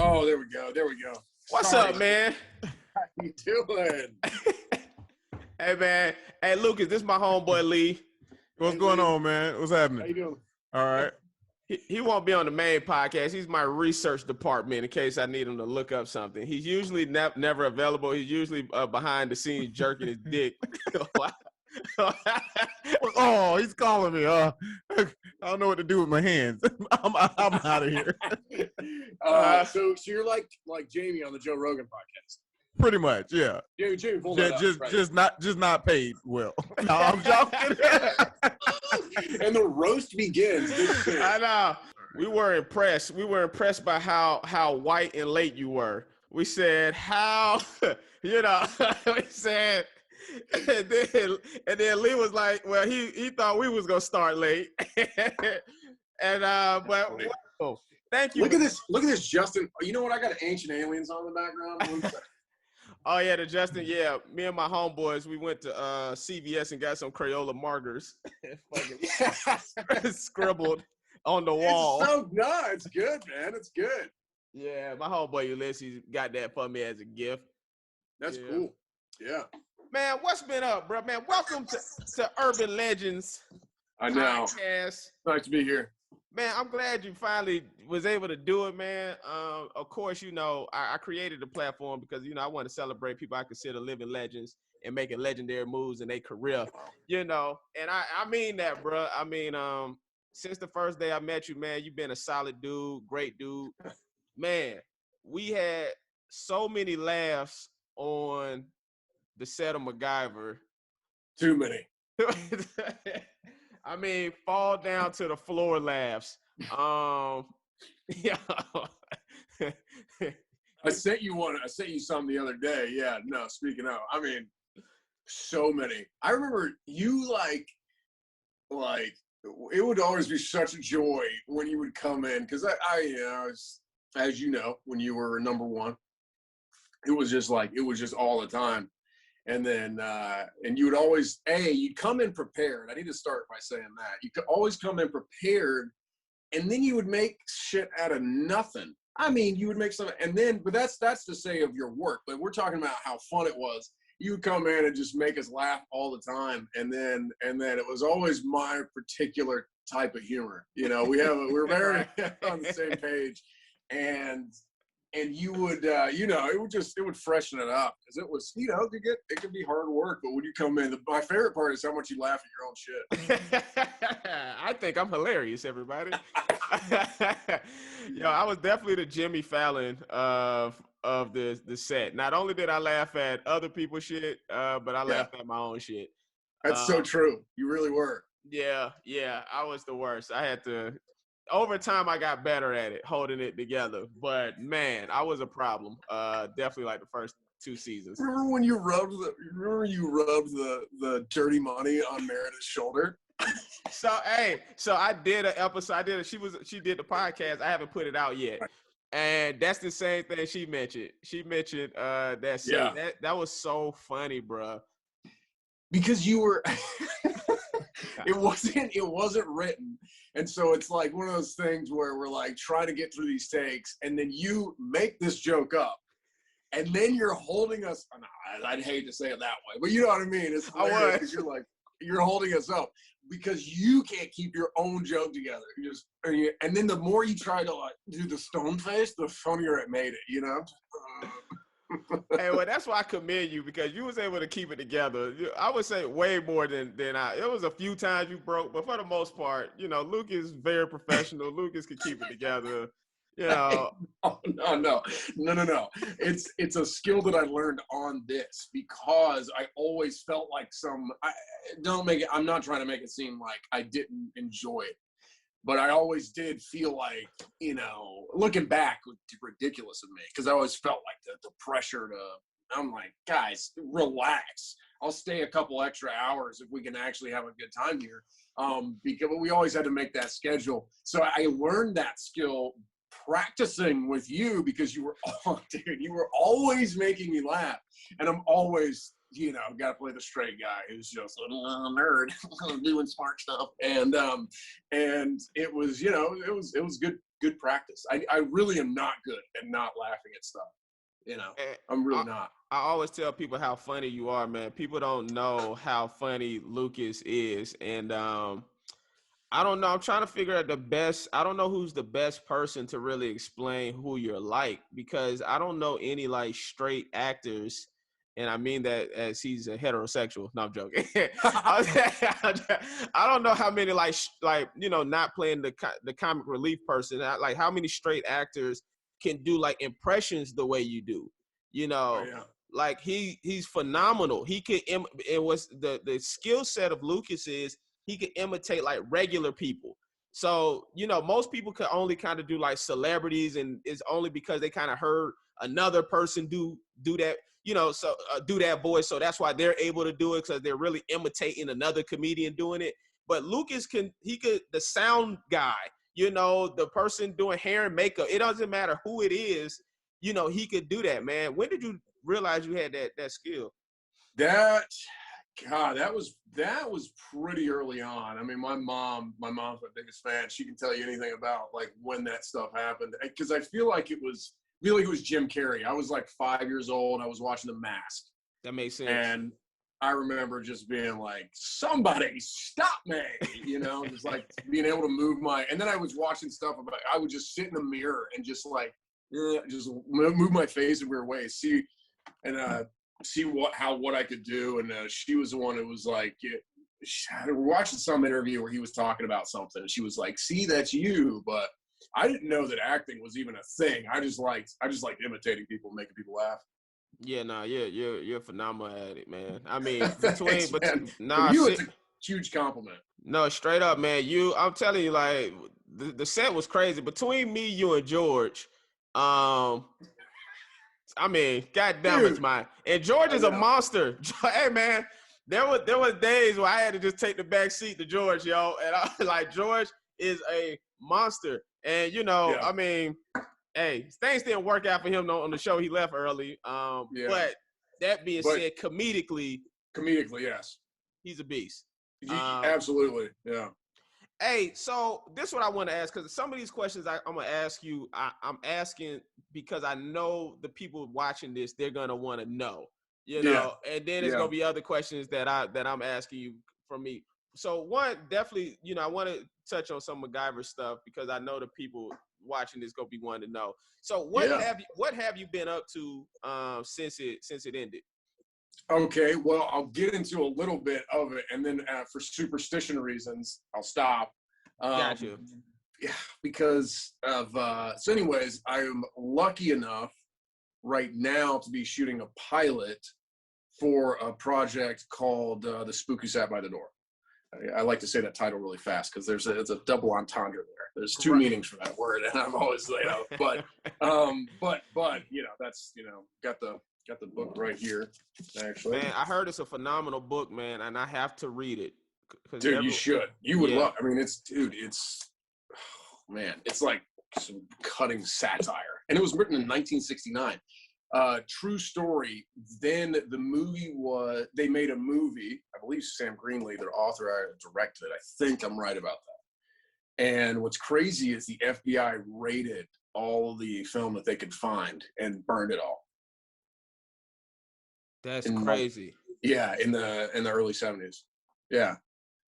Oh, there we go. There we go. What's up, man? How you doing? Hey, man. Hey, Lucas, this is my homeboy, Lee. What's going on, man? What's happening? How you doing? All right. He won't be on the main podcast. He's my research department in case I need him to look up something. He's usually never available. He's usually behind the scenes jerking his dick. Oh, he's calling me. I don't know what to do with my hands. I'm out of here. So you're like Jamie on the Joe Rogan podcast. Pretty much, yeah. Jamie, pull that up, just not paid well. No, I'm joking. And the roast begins. I know. We were impressed. We were impressed by how white and late you were. We said how, we said, and then Lee was like, well, he thought we was gonna start late. And but well, thank you. Look at this, Justin. You know what? I got Ancient Aliens on the background. Oh yeah, Justin. Yeah, me and my homeboys, we went to CVS and got some Crayola markers, scribbled on the wall. It's good, man. It's good. Yeah, my homeboy Ulysses got that for me as a gift. That's cool. Yeah. Man, what's been up, bro? Man, welcome to Urban Legendz. I know. Podcast. Nice to be here. Man, I'm glad you finally was able to do it, man. Of course, I created the platform because, I want to celebrate people I consider living legends and making legendary moves in their career, and I mean that, bro. I mean, since the first day I met you, man, you've been a solid dude, great dude. Man, we had so many laughs on the set of MacGyver. Too many. I mean, fall down to the floor laughs. Yeah. I sent you one. I sent you some the other day. Yeah. No. Speaking of, I mean, so many. I remember you like it would always be such a joy when you would come in because I was, as you know, when you were number one, it was just all the time. And then, and you would always, you'd come in prepared. I need to start by saying that. You could always come in prepared, and then you would make shit out of nothing. I mean, you would make something, and then, but that's to say of your work. But we're talking about how fun it was. You would come in and just make us laugh all the time, and then it was always my particular type of humor. We're very on the same page, and you would, it would freshen it up because it was, it could be hard work, but when you come in, my favorite part is how much you laugh at your own shit. I think I'm hilarious, everybody. I was definitely the Jimmy Fallon of the set. Not only did I laugh at other people's shit, but I laughed at my own shit. That's so true. You really were. Yeah, I was the worst. I had to. Over time, I got better at it, holding it together. But man, I was a problem. Definitely like the first 2 seasons. Remember when you rubbed the dirty money on Meredith's shoulder? So I did an episode. She did the podcast. I haven't put it out yet. Right. And that's the same thing she mentioned. She mentioned that scene. Yeah. That was so funny, bro. Because you were it wasn't written. And so it's like one of those things where we're like trying to get through these takes, and then you make this joke up, and then you're holding us. I'd hate to say it that way, but you know what I mean. It's hilarious because you're holding us up because you can't keep your own joke together. And then the more you try to do the stone face, the funnier it made it. Hey, well, that's why I commend you because you was able to keep it together. I would say way more than I. It was a few times you broke, but for the most part, Luke is very professional. Lucas could keep it together. No. It's a skill that I learned on this because I always felt like I'm not trying to make it seem like I didn't enjoy it. But I always did feel like, looking back, it's ridiculous of me because I always felt like the pressure I'm like, guys, relax. I'll stay a couple extra hours if we can actually have a good time here. Because we always had to make that schedule. So I learned that skill practicing with you because you were always making me laugh. And I'm always got to play the straight guy who's just a nerd doing smart stuff. And it was, it was good practice. I really am not good at not laughing at stuff. I'm really not. I always tell people how funny you are, man. People don't know how funny Lucas is. And I don't know. I'm trying to figure out I don't know who's the best person to really explain who you're like, because I don't know any like straight actors. And I mean that as he's a heterosexual. No, I'm joking. I don't know how many like not playing the comic relief person. Like how many straight actors can do like impressions the way you do, Oh, yeah. like he's phenomenal. He could, it was the skill set of Lucas is he could imitate like regular people. So, most people could only kind of do like celebrities, and it's only because they kind of heard another person do that, do that voice. So that's why they're able to do it, because they're really imitating another comedian doing it. But Lucas the sound guy, the person doing hair and makeup, it doesn't matter who it is, he could do that, man. When did you realize you had that skill? That was pretty early on. I mean, my mom's my biggest fan. She can tell you anything about like when that stuff happened, because I feel like it was Jim Carrey. I was like 5 years old. I was watching The Mask. That makes sense. And I remember just being like, somebody stop me, just like being able to move and then I was watching stuff about, I would just sit in the mirror and just like, just move my face in weird ways, see what I could do. And she was the one who was like, we're watching some interview where he was talking about something, and she was like, see, that's you. But I didn't know that acting was even a thing. I just liked imitating people, making people laugh. Yeah, you're phenomenal at it, man. I mean, Thanks, man. It's a huge compliment. No, straight up, man. I'm telling you, like the set was crazy between me, you, and George. I mean, goddamn, it's mine. And George is a monster. Hey, man, there was days where I had to just take the back seat to George, yo, and I was like, George is a monster. And I mean, hey, things didn't work out for him on the show. He left early. But that being said, comedically, yes, he's a beast. Absolutely, yeah. Hey, so this is what I want to ask, because some of these questions I'm going to ask you, I'm asking because I know the people watching this, they're going to want to know, and then there's going to be other questions that I'm asking you from me. So one, definitely, I want to touch on some MacGyver stuff, because I know the people watching this going to be wanting to know. So what have you been up to since it ended? Okay, well, I'll get into a little bit of it, and then for superstition reasons, I'll stop. Gotcha. Yeah, because of so anyways, I'm lucky enough right now to be shooting a pilot for a project called The Spook Who Sat by the Door. I like to say that title really fast, because it's a double entendre there. There's two meanings for that word, and I'm always but that's got the book right here, actually. Man, I heard it's a phenomenal book, man, and I have to read it. Dude, you should. You would love. I mean, it's like some cutting satire, and it was written in 1969. True story. Then the movie they made a movie. I believe Sam Greenlee, their author, directed it. I think I'm right about that. And what's crazy is the FBI raided all the film that they could find and burned it all. That's crazy. In the early 70s. Yeah.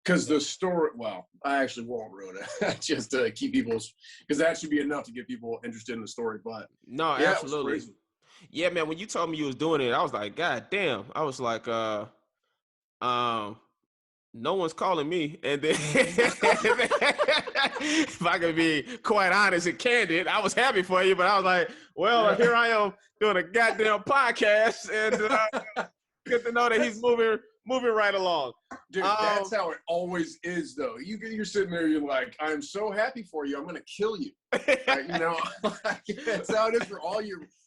Because the story, well, I actually won't ruin it. Just to keep because that should be enough to get people interested in the story. But no, absolutely. Yeah, man, when you told me you was doing it, I was like, God damn. I was like, no one's calling me. And then if I could be quite honest and candid, I was happy for you, but I was like, well, here I am doing a goddamn podcast, and good to know that he's moving right along. Dude, that's how it always is, though. You're sitting there, you're like, I'm so happy for you, I'm going to kill you. That's how it is for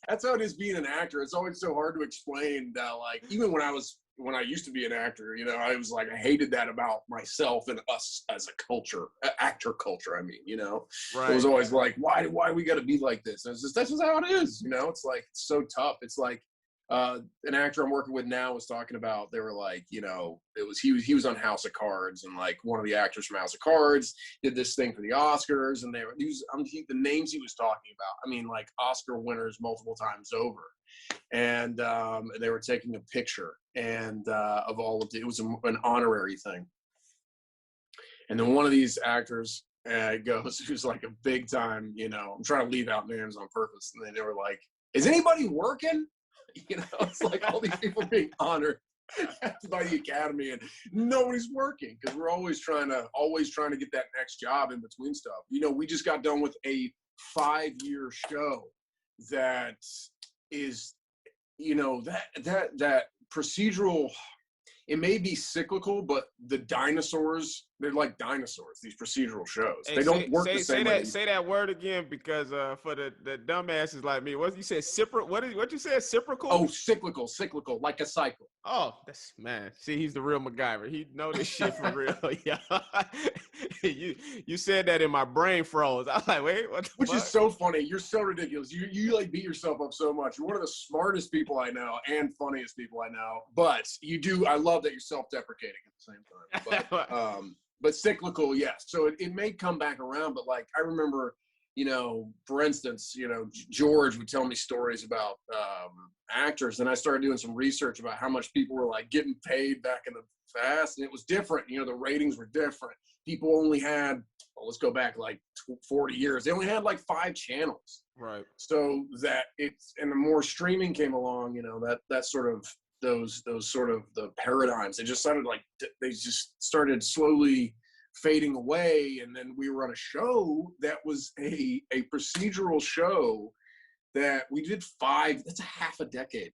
that's how it is being an actor. It's always so hard to explain that, like, even when I used to be an actor, I was like, I hated that about myself and us as a culture, actor culture. I mean, right. It was always like, why we got to be like this? And it's just, that's just how it is. It's like, it's so tough. It's like, an actor I'm working with now was talking about, they were like, you know, he was on House of Cards, and like one of the actors from House of Cards did this thing for the Oscars, and the names he was talking about, I mean, like Oscar winners multiple times over, and they were taking a picture and of all of it was an honorary thing, and then one of these actors goes, who's like a big time, you know, I'm trying to leave out names on purpose, and then they were like, is anybody working? You know, it's like all these people being honored by the Academy, and nobody's working because we're always trying to get that next job in between stuff. You know, we just got done with a 5-year show that is, you know, that procedural. It may be cyclical, but the dinosaurs, they're like dinosaurs, these procedural shows. Hey, they don't work the same way. Say that word again, because for the dumbasses like me, what you said, what you said, cyclical? Oh, cyclical, like a cycle. Oh, that's, man. See, he's the real MacGyver. He know this shit for real. Yeah. You said that and my brain froze. I was like, wait, what the Which fuck? is so funny. You're so ridiculous. You like beat yourself up so much. You're one of the smartest people I know and funniest people I know. But I love that you're self-deprecating at the same time. But cyclical, yes. So it may come back around, but like I remember, you know, for instance, you know, George would tell me stories about actors, and I started doing some research about how much people were like getting paid back in the past, and it was different. You know, the ratings were different. People only had, well, let's go back like 40 years. They only had like 5 channels. Right. So that and the more streaming came along, you know, that sort of those sort of the paradigms, they just started slowly fading away. And then we were on a show that was a procedural show that we did that's a half a decade.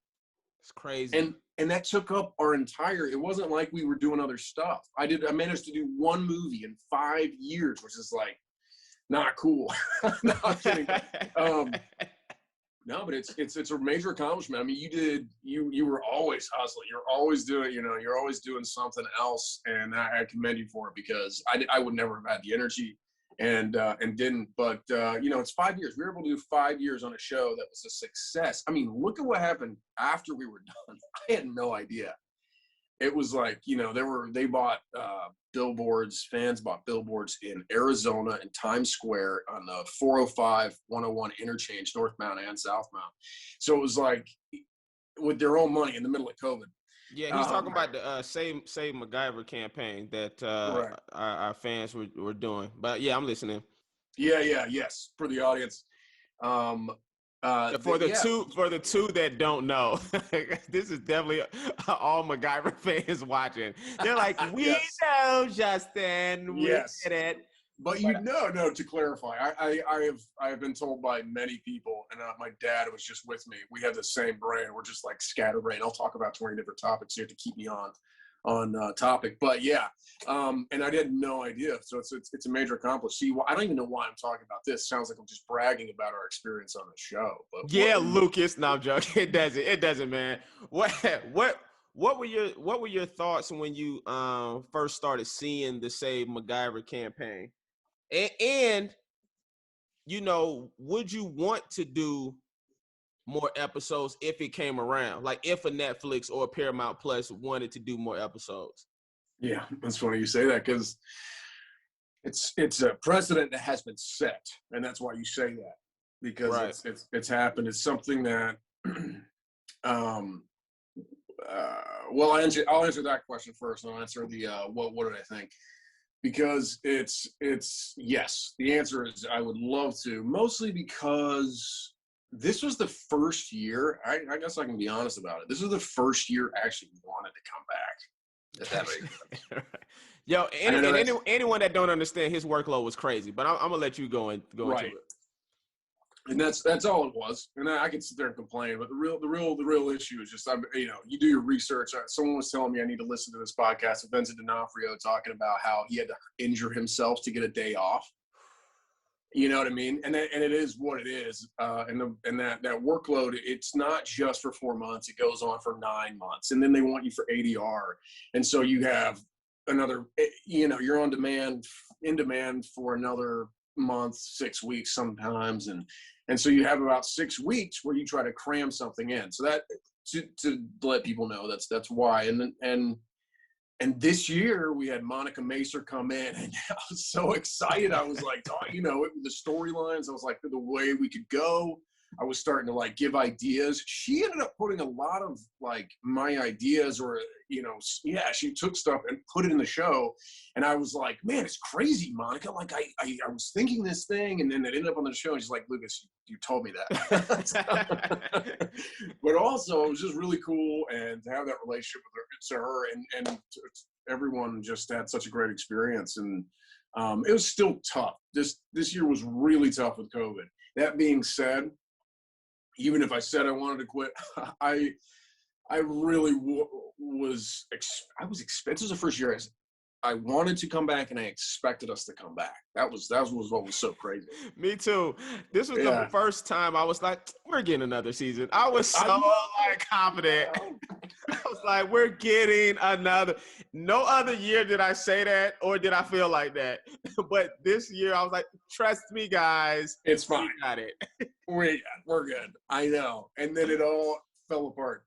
It's crazy. And that took up our entire, it wasn't like we were doing other stuff. I managed to do 1 movie in 5 years, which is like not cool. No, I'm kidding. No, but it's a major accomplishment. I mean, you were always hustling. You're always doing, you know, you're always doing something else, and I commend you for it, because I would never have had the energy and didn't. But you know, it's 5 years. We were able to do 5 years on a show that was a success. I mean, look at what happened after we were done. I had no idea. It was like, you know, they bought billboards. Fans bought billboards in Arizona and Times Square on the 405, 101 interchange, northbound and southbound. So it was like with their own money in the middle of COVID. Yeah, he's talking about the Save MacGyver campaign that our fans were doing. But yeah, I'm listening. Yes, for the audience. For the two that don't know, this is definitely all MacGyver fans watching. They're like, we know, Justin. We did it. But to clarify, I have been told by many people, and my dad was just with me. We have the same brain. We're just like scatterbrained. I'll talk about 20 different topics here to keep me on topic. But yeah, and I had no idea. So it's a major accomplishment. See, I don't even know why I'm talking about this. Sounds like I'm just bragging about our experience on the show. But yeah, Lucas. No, I'm joking. It doesn't, man. What were your thoughts when you first started seeing the Save MacGyver campaign? And you know, would you want to do more episodes if it came around? Like if a Netflix or a Paramount Plus wanted to do more episodes? Yeah, that's funny you say that, because it's a precedent that has been set, and that's why you say that, because it's happened. It's something that well, I'll answer that question first, and I'll answer the what did I think? Because it's yes. The answer is I would love to, mostly because this was the first year, I guess I can be honest about it. This was the first year I actually wanted to come back. If that makes sense. Yo, anyone that don't understand, his workload was crazy, but I'm gonna let you go into it. And that's all it was. And I could sit there and complain, but the real issue is just, you do your research. Someone was telling me I need to listen to this podcast of Vincent D'Onofrio talking about how he had to injure himself to get a day off. You know what I mean? And it is what it is. And that workload, it's not just for 4 months. It goes on for 9 months, and then they want you for ADR. And so you have another, you're in demand for another month, 6 weeks sometimes. And so you have about 6 weeks where you try to cram something in. So that to let people know that's why. And this year we had Monica Macer come in, and I was so excited. I was like, the storylines. I was like, the way we could go. I was starting to like give ideas. She ended up putting a lot of like my ideas, or she took stuff and put it in the show. And I was like, man, it's crazy, Monica. Like I was thinking this thing, and then it ended up on the show. And she's like, Lucas, you told me that. But also, it was just really cool, and to have that relationship with her and everyone just had such a great experience. And it was still tough. This year was really tough with COVID. That being said, even if I said I wanted to quit, I really was. This was the first year I wanted to come back, and I expected us to come back. That was what was so crazy. Me too. This was the first time I was like, we're getting another season. I was so confident. I was like, we're getting another. No other year did I say that, or did I feel like that. But this year I was like, trust me, guys. It's fine. We got it. We're good. I know. And then it all fell apart.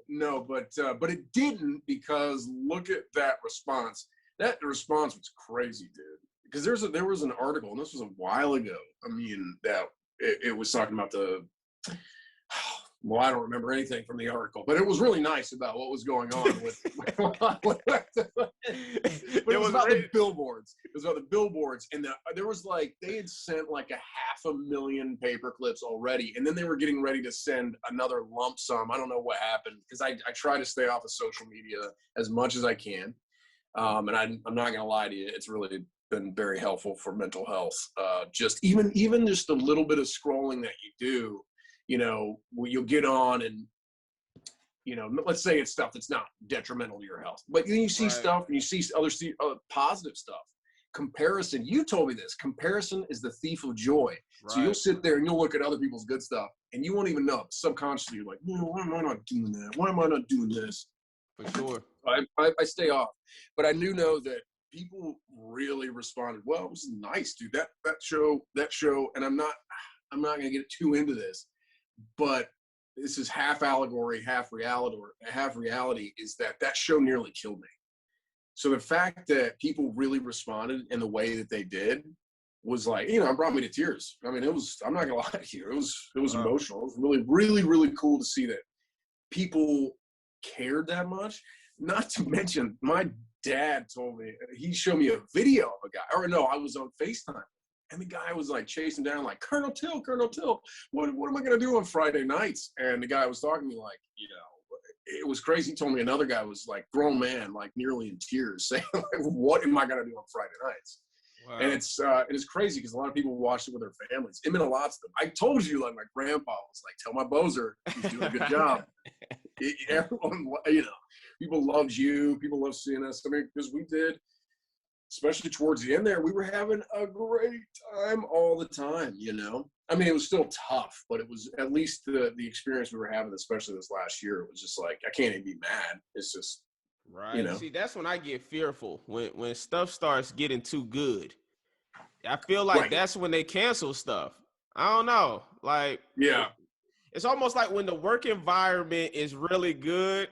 No, but it didn't, because look at that response. That response was crazy, dude. Because there was an article, and this was a while ago. I mean, that it was talking about well, I don't remember anything from the article, but it was really nice about what was going on with but it was about the billboards. It was about the billboards, and there was like, they had sent like 500,000 paper clips already, and then they were getting ready to send another lump sum. I don't know what happened, because I try to stay off of social media as much as I can. And I'm not gonna lie to you, it's really been very helpful for mental health. Just even just a little bit of scrolling that you do, where you'll get on and, let's say it's stuff that's not detrimental to your health, but then you see stuff, and you see other positive stuff. Comparison, you told me this, comparison is the thief of joy. Right. So you'll sit there and you'll look at other people's good stuff, and you won't even know. Subconsciously, you're like, why am I not doing that? Why am I not doing this? For sure. I stay off, but I do know that people really responded well. It was nice, dude. That show, and I'm not gonna get too into this, but this is half allegory, half reality. Is that show nearly killed me. So the fact that people really responded in the way that they did was like, it brought me to tears. I mean, I'm not gonna lie to you, it was emotional. It was really, really, really cool to see that people cared that much. Not to mention, my dad told me, he showed me a video of a guy, or no, I was on FaceTime, and the guy was like chasing down, like, Colonel Till, what am I gonna do on Friday nights? And the guy was talking to me like, it was crazy. He told me another guy was like, grown man, like nearly in tears, saying, like, what am I gonna do on Friday nights? Wow. And it's crazy, because a lot of people watched it with their families. It meant a lot to them. I told you, like, my grandpa was like, tell my Bozer he's doing a good job. Everyone, people loved you. People loved seeing us. I mean, because we did, especially towards the end there, we were having a great time all the time, I mean, it was still tough, but it was at least the experience we were having, especially this last year. It was just like, I can't even be mad. It's just, right. See, that's when I get fearful, when stuff starts getting too good. I feel like that's when they cancel stuff. I don't know. Like, yeah. It's almost like when the work environment is really good.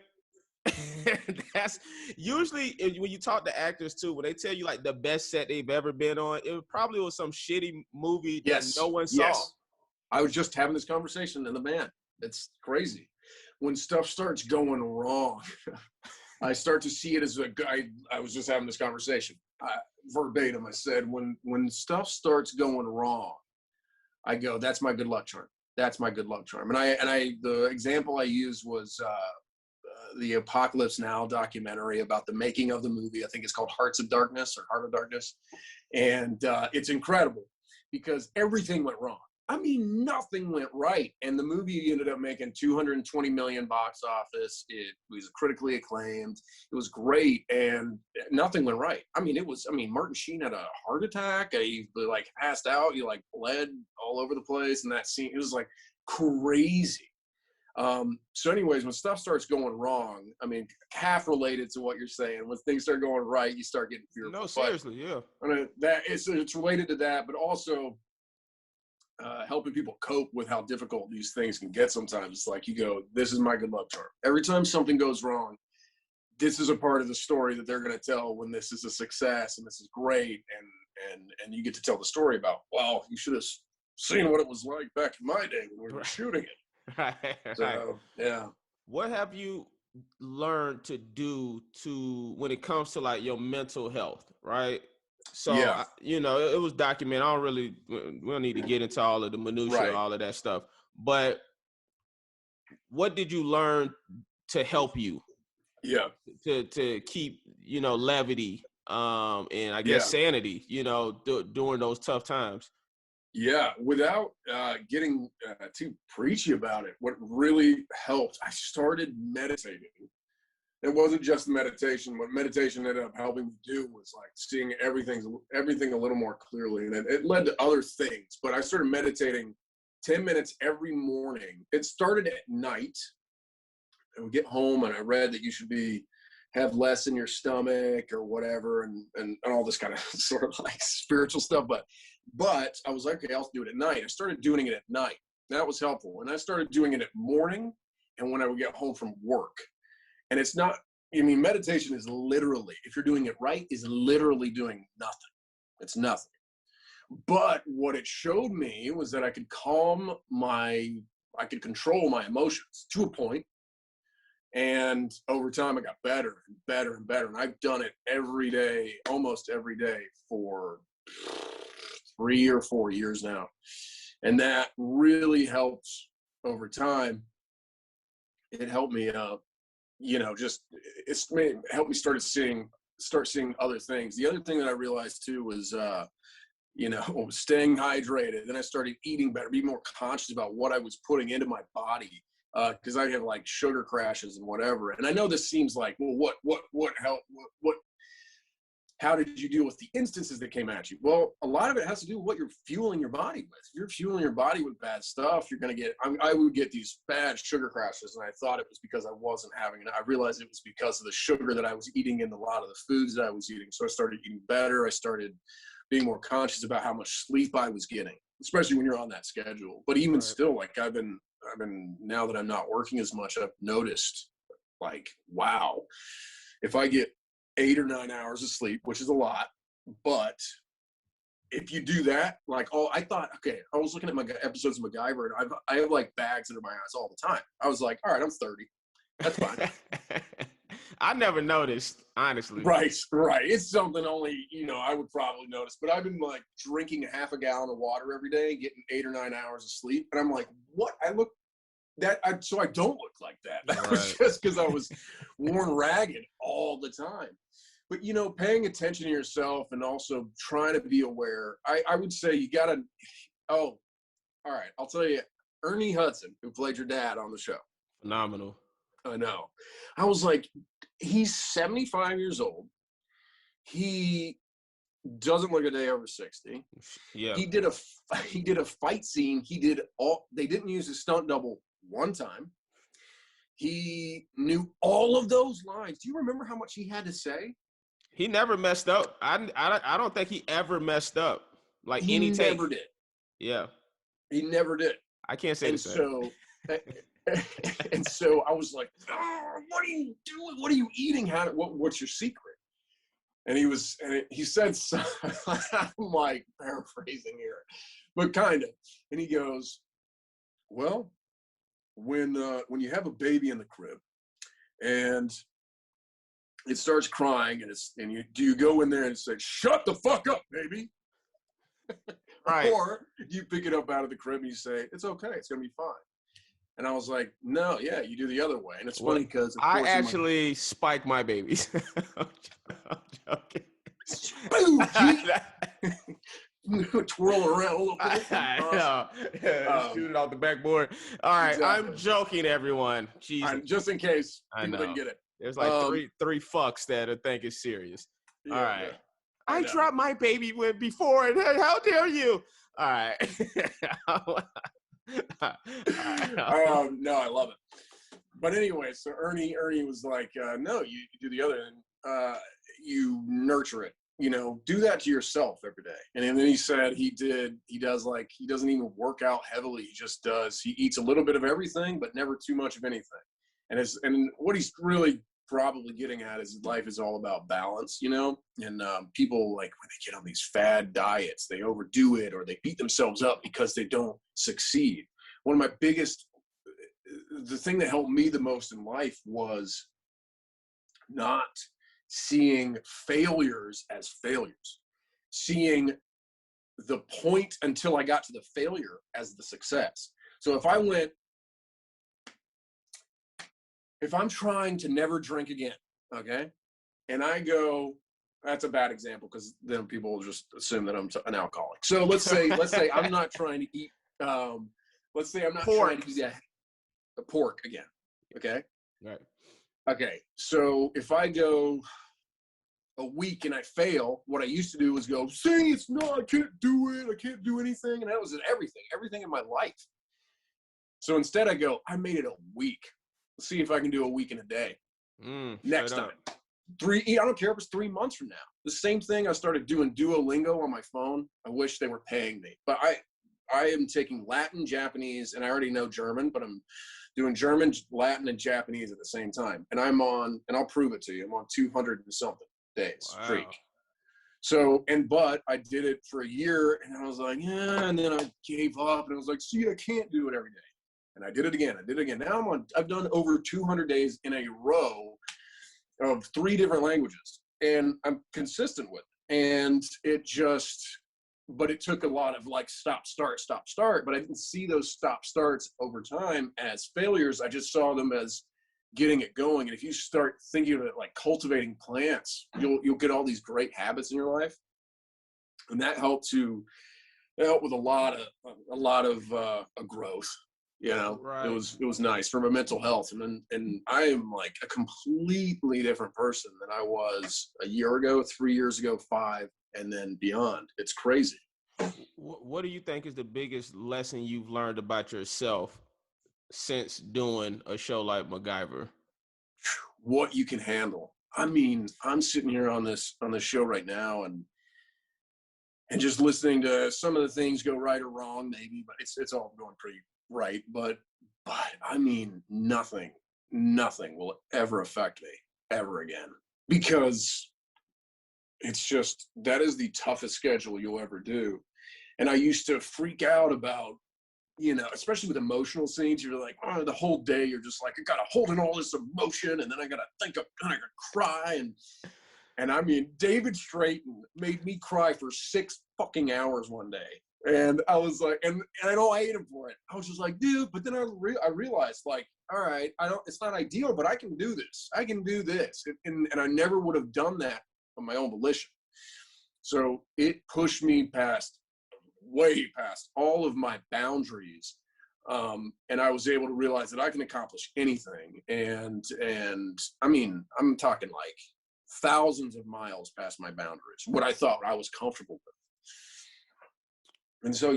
That's usually when you talk to actors too, when they tell you like the best set they've ever been on, it probably was some shitty movie that no one saw. Yes. I was just having this conversation in the van. It's crazy. When stuff starts going wrong, I start to see it as a guy. I was just having this conversation. Verbatim, I said, when stuff starts going wrong, I go, that's my good luck charm. That's my good luck charm. And the example I used was the Apocalypse Now documentary about the making of the movie. I think it's called Heart of Darkness. And it's incredible, because everything went wrong. I mean, nothing went right. And the movie ended up making $220 million box office. It was critically acclaimed. It was great. And nothing went right. I mean, Martin Sheen had a heart attack. He like passed out. He like bled all over the place. And that scene, it was like crazy. So anyways, when stuff starts going wrong, I mean, half related to what you're saying, when things start going right, you start getting fearful. No, seriously, yeah. I mean, it's related to that, but also, helping people cope with how difficult these things can get sometimes. It's like you go, this is my good luck charm. Every time something goes wrong, this is a part of the story that they're going to tell when this is a success and this is great. And you get to tell the story about, well, you should have seen what it was like back in my day when we were shooting it. Right. So, yeah. What have you learned to do when it comes to like your mental health, right? So, Yeah. it was documented. We don't need to get into all of the minutia, Right. all of that stuff. But what did you learn to help you? Yeah. To keep, levity, and I guess sanity, during those tough times. Yeah, without getting too preachy about it, what really helped, I started meditating. It wasn't just meditation. What meditation ended up helping me do was like seeing everything a little more clearly, and it led to other things. But I started meditating 10 minutes every morning. It started at night. I would get home and I read that you should have less in your stomach or whatever, and all this kind of sort of like spiritual stuff. But I was like, okay, I'll do it at night. I started doing it at night. That was helpful. And I started doing it at morning and when I would get home from work. And it's not, meditation is literally, if you're doing it right, is literally doing nothing. It's nothing. But what it showed me was that I could control my emotions to a point. And over time, I got better and better and better. And I've done it every day, almost every day for 3 or 4 years now. And that really helped over time. It helped me, it helped me start seeing other things. The other thing that I realized too was, staying hydrated. Then I started eating better, be more conscious about what I was putting into my body. Because I have like sugar crashes and whatever. And I know this seems like, well, what helped? How did you deal with the instances that came at you? Well, a lot of it has to do with what you're fueling your body with. If you're fueling your body with bad stuff, you're going to get, I would get these bad sugar crashes. And I thought it was because I wasn't having it. I realized it was because of the sugar that I was eating in a lot of the foods that I was eating. So I started eating better. I started being more conscious about how much sleep I was getting, especially when you're on that schedule. But even still, like I've been, now that I'm not working as much, I've noticed like, wow, if I get 8 or 9 hours of sleep, which is a lot, but if you do that, like, I was looking at my episodes of MacGyver, and I have like bags under my eyes all the time. I was like, all right, I'm 30. That's fine. I never noticed, honestly. Right. It's something only, I would probably notice, but I've been like drinking half a gallon of water every day, getting 8 or 9 hours of sleep. And I'm like, what? So I don't look like that. That was just because I was worn ragged all the time. But, paying attention to yourself and also trying to be aware, I would say you got to, all right, I'll tell you, Ernie Hudson, who played your dad on the show. Phenomenal. I know. I was like, he's 75 years old. He doesn't look a day over 60. Yeah. He did a fight scene. They didn't use his stunt double one time. He knew all of those lines. Do you remember how much he had to say? He never messed up. I don't think he ever messed up. Like any take. He never did. Yeah. He never did. I can't say the same. And so I was like, what are you doing? What are you eating? What's your secret? And he said, I'm like paraphrasing here, but kind of. And he goes, well, when you have a baby in the crib and it starts crying do you go in there and say, shut the fuck up, baby? Right. Or you pick it up out of the crib and you say, it's okay, it's going to be fine. And I was like, no, yeah, you do the other way. And it's funny because I actually spike my babies. I'm joking. Twirl around a little bit. Shoot it off the backboard. All right, exactly. I'm joking, everyone. Jesus. Just in case people didn't get it. There's like three fucks that I think is serious. Yeah, all right. Yeah. I dropped my baby before, and hey, how dare you? All right. No, I love it. But anyway, so Ernie was like, no, you do the other, and you nurture it. do that to yourself every day. And then he said he doesn't even work out heavily. He eats a little bit of everything, but never too much of anything. And what he's really probably getting at is life is all about balance, and people, like, when they get on these fad diets, they overdo it or they beat themselves up because they don't succeed. One of my the thing that helped me the most in life was not seeing failures as failures, seeing the point until I got to the failure as the success. So if I'm trying to never drink again, okay, and I go, that's a bad example because then people will just assume that I'm an alcoholic. So let's say I'm not trying to eat, let's say I'm not trying to eat a pork again, okay? Right. Okay, so if I go a week and I fail, what I used to do was go, I can't do it, I can't do anything, and that was everything in my life. So instead I go, I made it a week. Let's see if I can do a week in a day. Next time. I don't care if it's 3 months from now. The same thing, I started doing Duolingo on my phone. I wish they were paying me. But I am taking Latin, Japanese, and I already know German, but I'm doing German, Latin, and Japanese at the same time. And and I'll prove it to you, I'm on 200 and something days streak. So, but I did it for a year, and I was like, yeah, and then I gave up, and I was like, see, I can't do it every day. And I did it again. Now I've done over 200 days in a row of 3 different languages, and I'm consistent with it. And but it took a lot of like stop, start, but I didn't see those stop starts over time as failures. I just saw them as getting it going. And if you start thinking of it like cultivating plants, you'll get all these great habits in your life. And that helped with a lot of growth. Right. It was nice for my mental health. And I am like a completely different person than I was a year ago, 3 years ago, 5, and then beyond. It's crazy. What do you think is the biggest lesson you've learned about yourself since doing a show like MacGyver? What you can handle. I mean, I'm sitting here on this show right now and just listening to some of the things go right or wrong, maybe, but it's all going pretty right. But I mean, nothing will ever affect me ever again, because it's just, that is the toughest schedule you'll ever do. And I used to freak out about, especially with emotional scenes, you're like, the whole day you're just like, I gotta hold in all this emotion, and then I gotta think I'm gonna cry. And I mean, David Straighten made me cry for 6 fucking hours one day. And I was like, and I know I hate him for it. I was just like, dude, but then I realized, like, all right, it's not ideal, but I can do this. I can do this. And I never would have done that on my own volition. So it pushed me way past all of my boundaries. And I was able to realize that I can accomplish anything. And I mean, I'm talking like thousands of miles past my boundaries, what I thought I was comfortable with. And so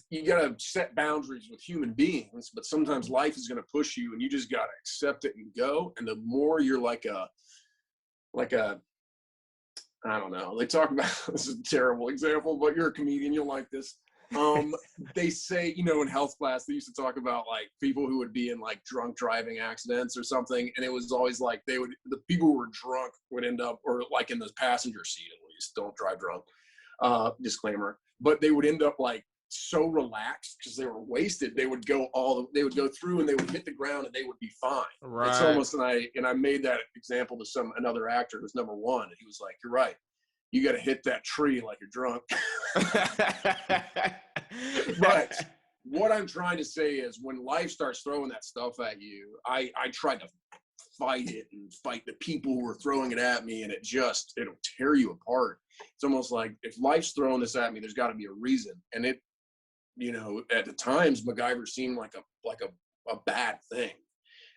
you got to set boundaries with human beings, but sometimes life is going to push you, and you just got to accept it and go. And the more you're like a, I don't know, they talk about, this is a terrible example, but you're a comedian, you'll like this. They say, in health class, they used to talk about like people who would be in like drunk driving accidents or something. And it was always like the people who were drunk would end up, or like in the passenger seat at least, don't drive drunk, disclaimer. But they would end up like so relaxed because they were wasted. They would go through and they would hit the ground and they would be fine. Right. It's almost, and I made that example to another actor who's number one. And he was like, you're right. You got to hit that tree like you're drunk. But what I'm trying to say is when life starts throwing that stuff at you, I try to fight it and fight the people who are throwing it at me, and it'll tear you apart. It's almost like if life's throwing this at me, there's got to be a reason. And it, at the times, MacGyver seemed like a bad thing.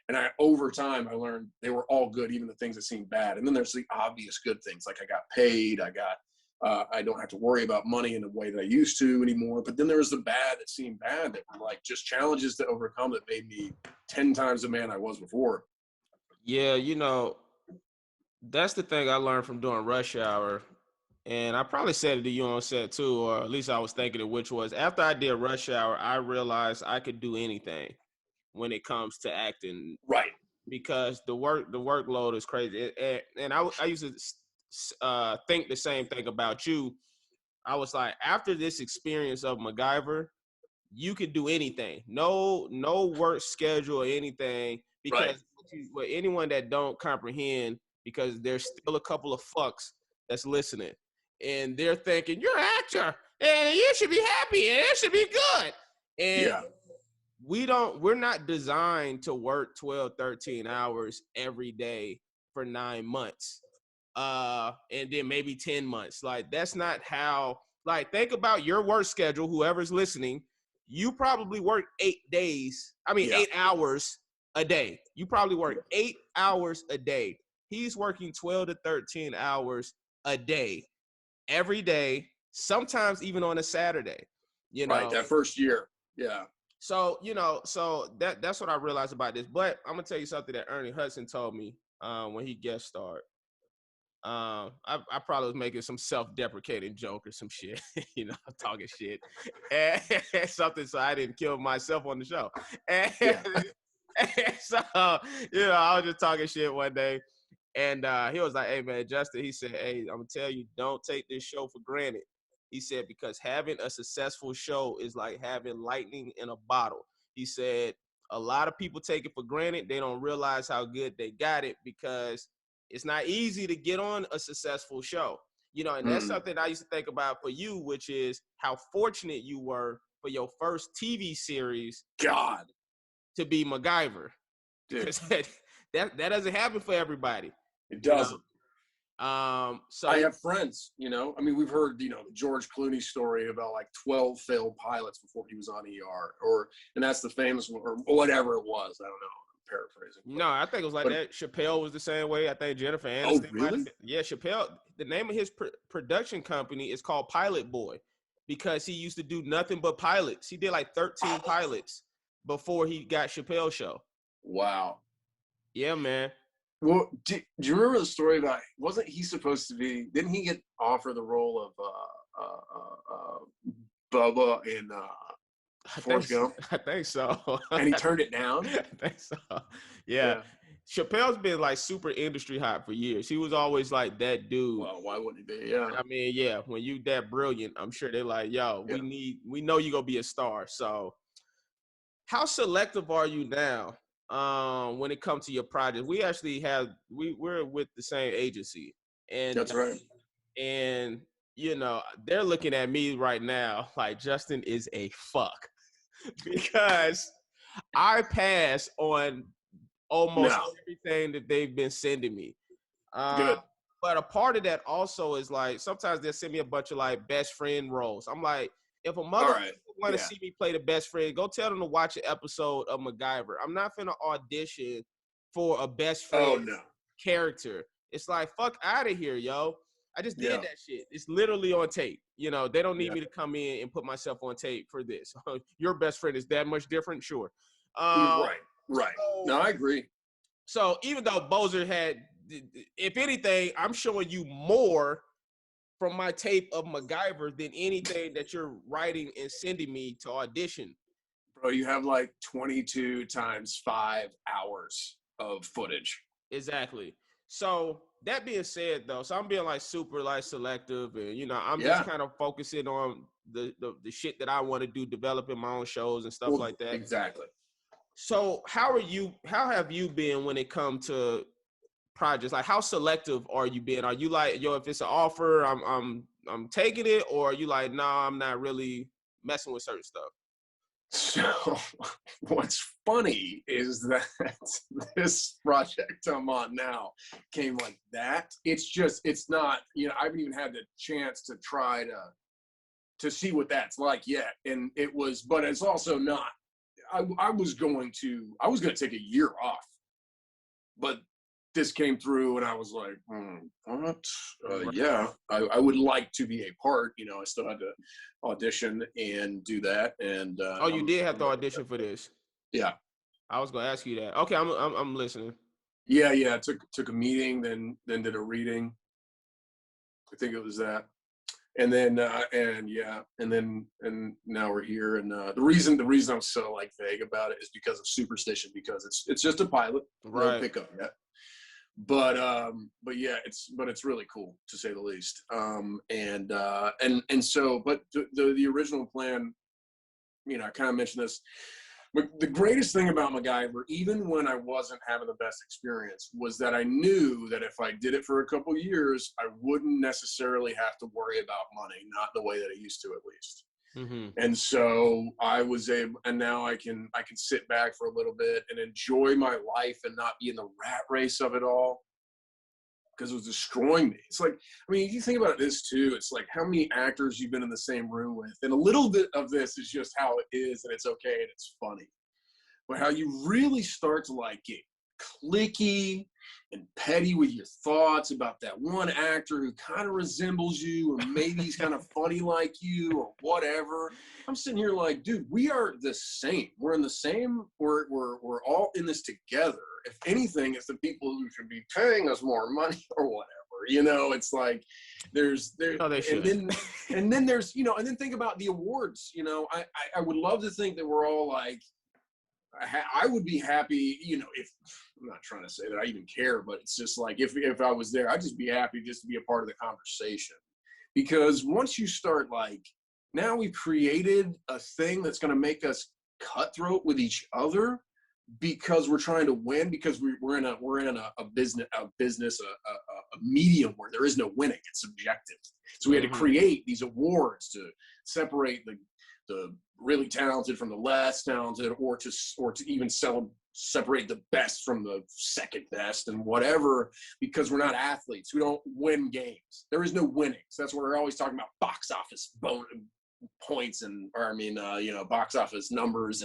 And over time, I learned they were all good, even the things that seemed bad. And then there's the obvious good things, like I got paid, I don't have to worry about money in the way that I used to anymore. But then there was the bad that seemed bad, that were like just challenges to overcome that made me 10 times the man I was before. Yeah, that's the thing I learned from doing Rush Hour. and I probably said it to you on set too, or at least I was thinking it, which was after I did Rush Hour, I realized I could do anything when it comes to acting. Right. Because the workload is crazy. And I used to think the same thing about you. I was like, after this experience of MacGyver, you could do anything. No work schedule or anything, because with anyone that don't comprehend, because there's still a couple of fucks that's listening, and they're thinking you're an actor and you should be happy and it should be good. And we're not designed to work 12, 13 hours every day for 9 months. And then maybe 10 months. Like, that's not how, like, think about your work schedule, whoever's listening. You probably work 8 hours a day. You probably work 8 hours a day. He's working 12 to 13 hours a day, every day, sometimes even on a Saturday, you know. Right, that first year. Yeah. So, so that's what I realized about this. But I'm gonna tell you something that Ernie Hudson told me when he guest starred. I probably was making some self-deprecating joke or some shit, talking shit, and something so I didn't kill myself on the show. And, and so, I was just talking shit one day, and he was like, "Hey, man, Justin," he said, "Hey, I'm gonna tell you, don't take this show for granted." He said, because having a successful show is like having lightning in a bottle. He said, a lot of people take it for granted. They don't realize how good they got it, because it's not easy to get on a successful show, and that's something I used to think about for you, which is how fortunate you were for your first TV series. God. To be MacGyver. Dude. that doesn't happen for everybody. It doesn't. So I have friends, we've heard, the George Clooney story about like 12 failed pilots before he was on ER, and that's the famous one, or whatever it was. I don't know. Paraphrasing. No, I think it was like that. Chappelle was the same way. I think Jennifer Aniston. Oh, really? Yeah, Chappelle. The name of his production company is called Pilot Boy, because he used to do nothing but pilots. He did like 13 pilots before he got Chappelle's show. Wow. Yeah, man. Well, do you remember the story about, wasn't he supposed to be, didn't he get offered the role of Bubba in Forrest Gump? I think so. And he turned it down? I think so. Yeah. Chappelle's been like super industry hot for years. He was always like that dude. Well, why wouldn't he be? Yeah. I mean, yeah, when you that brilliant, I'm sure they're like, yo, we know you're gonna be a star. So how selective are you now when it comes to your project? We actually we're with the same agency. And that's right. And they're looking at me right now like Justin is a fuck, because I pass on almost everything that they've been sending me. Good. But a part of that also is like, sometimes they'll send me a bunch of like best friend roles. I'm like, if a mother want to see me play the best friend, go tell them to watch an episode of MacGyver. I'm not finna audition for a best friend character. It's like, fuck out of here, yo. I just did that shit. It's literally on tape. They don't need me to come in and put myself on tape for this. Your best friend is that much different? Sure. Right. So, no, I agree. So even though Bozer had, if anything, I'm showing you more from my tape of MacGyver than anything that you're writing and sending me to audition. Bro, you have like 22 times 5 hours of footage. Exactly. So that being said, though, so I'm being like super like selective, and I'm just kind of focusing on the shit that I want to do, developing my own shows and stuff like that. Exactly. So how have you been when it comes to projects? Like, how selective are you being? Are you like, yo, if it's an offer, I'm taking it, or are you like, no, I'm not really messing with certain stuff? So what's funny is that this project I'm on now came like that. It's not, I haven't even had the chance to try to see what that's like yet. And but it's also not, I was going to take a year off, but this came through and I was like, what? Yeah, I would like to be a part. I still had to audition and do that. And you did have to audition for this? Yeah. I was gonna ask you that. Okay, I'm listening. Yeah. Took a meeting, then did a reading. I think it was that. and then now we're here. And the reason I'm so like vague about it is because of superstition, because it's just a pilot, Right. no pickup yet. But yeah, it's really cool, to say the least. So, but the original plan, you know, I kind of mentioned this. But the greatest thing about MacGyver, even when I wasn't having the best experience, was that I knew that if I did it for a couple of years, I wouldn't necessarily have to worry about money, not the way that I used to, at least. Mm-hmm. And so I was able, and now I can sit back for a little bit and enjoy my life and not be in the rat race of it all, because it was destroying me. It's like, I mean, you think about this too. It's like how many actors you've been in the same room with, and a little bit of this is just how it is, and it's okay and it's funny. But how you really start to like get cliquey and petty with your thoughts about that one actor who kind of resembles you, or maybe he's kind of funny like you, or whatever. I'm sitting here like, dude, we are the same. We're in the same. We're all in this together. If anything, it's the people who should be paying us more money or whatever. You know, it's like there's Oh, they should. and then there's, you know, and then think about the awards. You know, I would love to think that we're all like, I would be happy, you know, if, I'm not trying to say that I even care, but it's just like, if I was there, I'd just be happy just to be a part of the conversation. Because once you start like, now we've created a thing that's going to make us cutthroat with each other because we're trying to win, because we're in a business, a medium where there is no winning. It's subjective. So we had to create these awards to separate the really talented from the less talented, or to even separate the best from the second best and whatever, because we're not athletes. We don't win games. There is no winning. So that's what we're always talking about, box office points box office numbers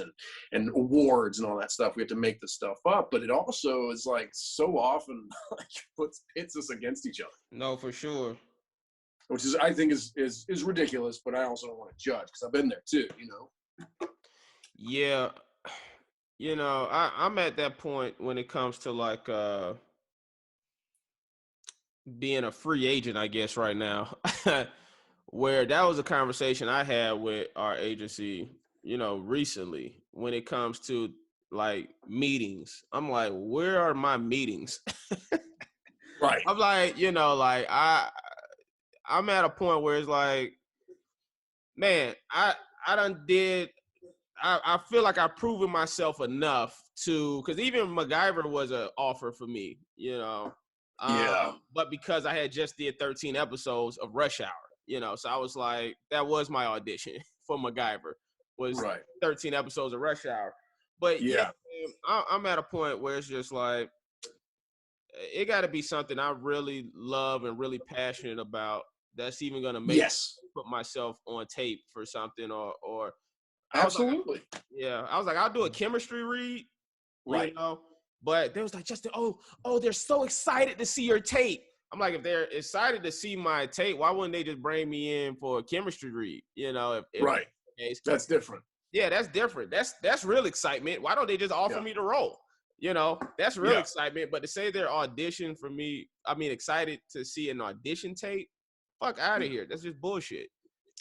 and awards and all that stuff. We have to make this stuff up, but it also is like so often like pits us against each other. No, for sure. Which is, I think, is ridiculous, but I also don't want to judge, because I've been there too, you know? Yeah. You know, I'm at that point when it comes to like being a free agent, I guess, right now, where that was a conversation I had with our agency, you know, recently, when it comes to like meetings. I'm like, where are my meetings? Right. I'm like, you know, like I'm at a point where it's like, man, I feel like I've proven myself enough to, because even MacGyver was an offer for me, you know. Yeah. But because I had just did 13 episodes of Rush Hour, you know, so I was like, that was my audition for MacGyver, was 13 episodes of Rush Hour. But yeah, I'm at a point where it's just like, it got to be something I really love and really passionate about, that's even going to make me put myself on tape for something, or absolutely. I was like, I'll do a chemistry read, right? You know, but they was like, Justin, oh, they're so excited to see your tape. I'm like, if they're excited to see my tape, why wouldn't they just bring me in for a chemistry read? You know, if that's different. Yeah, that's different. That's real excitement. Why don't they just offer me the role? You know, that's real excitement. But to say they're auditioning for me, I mean, excited to see an audition tape, fuck out of here. That's just bullshit.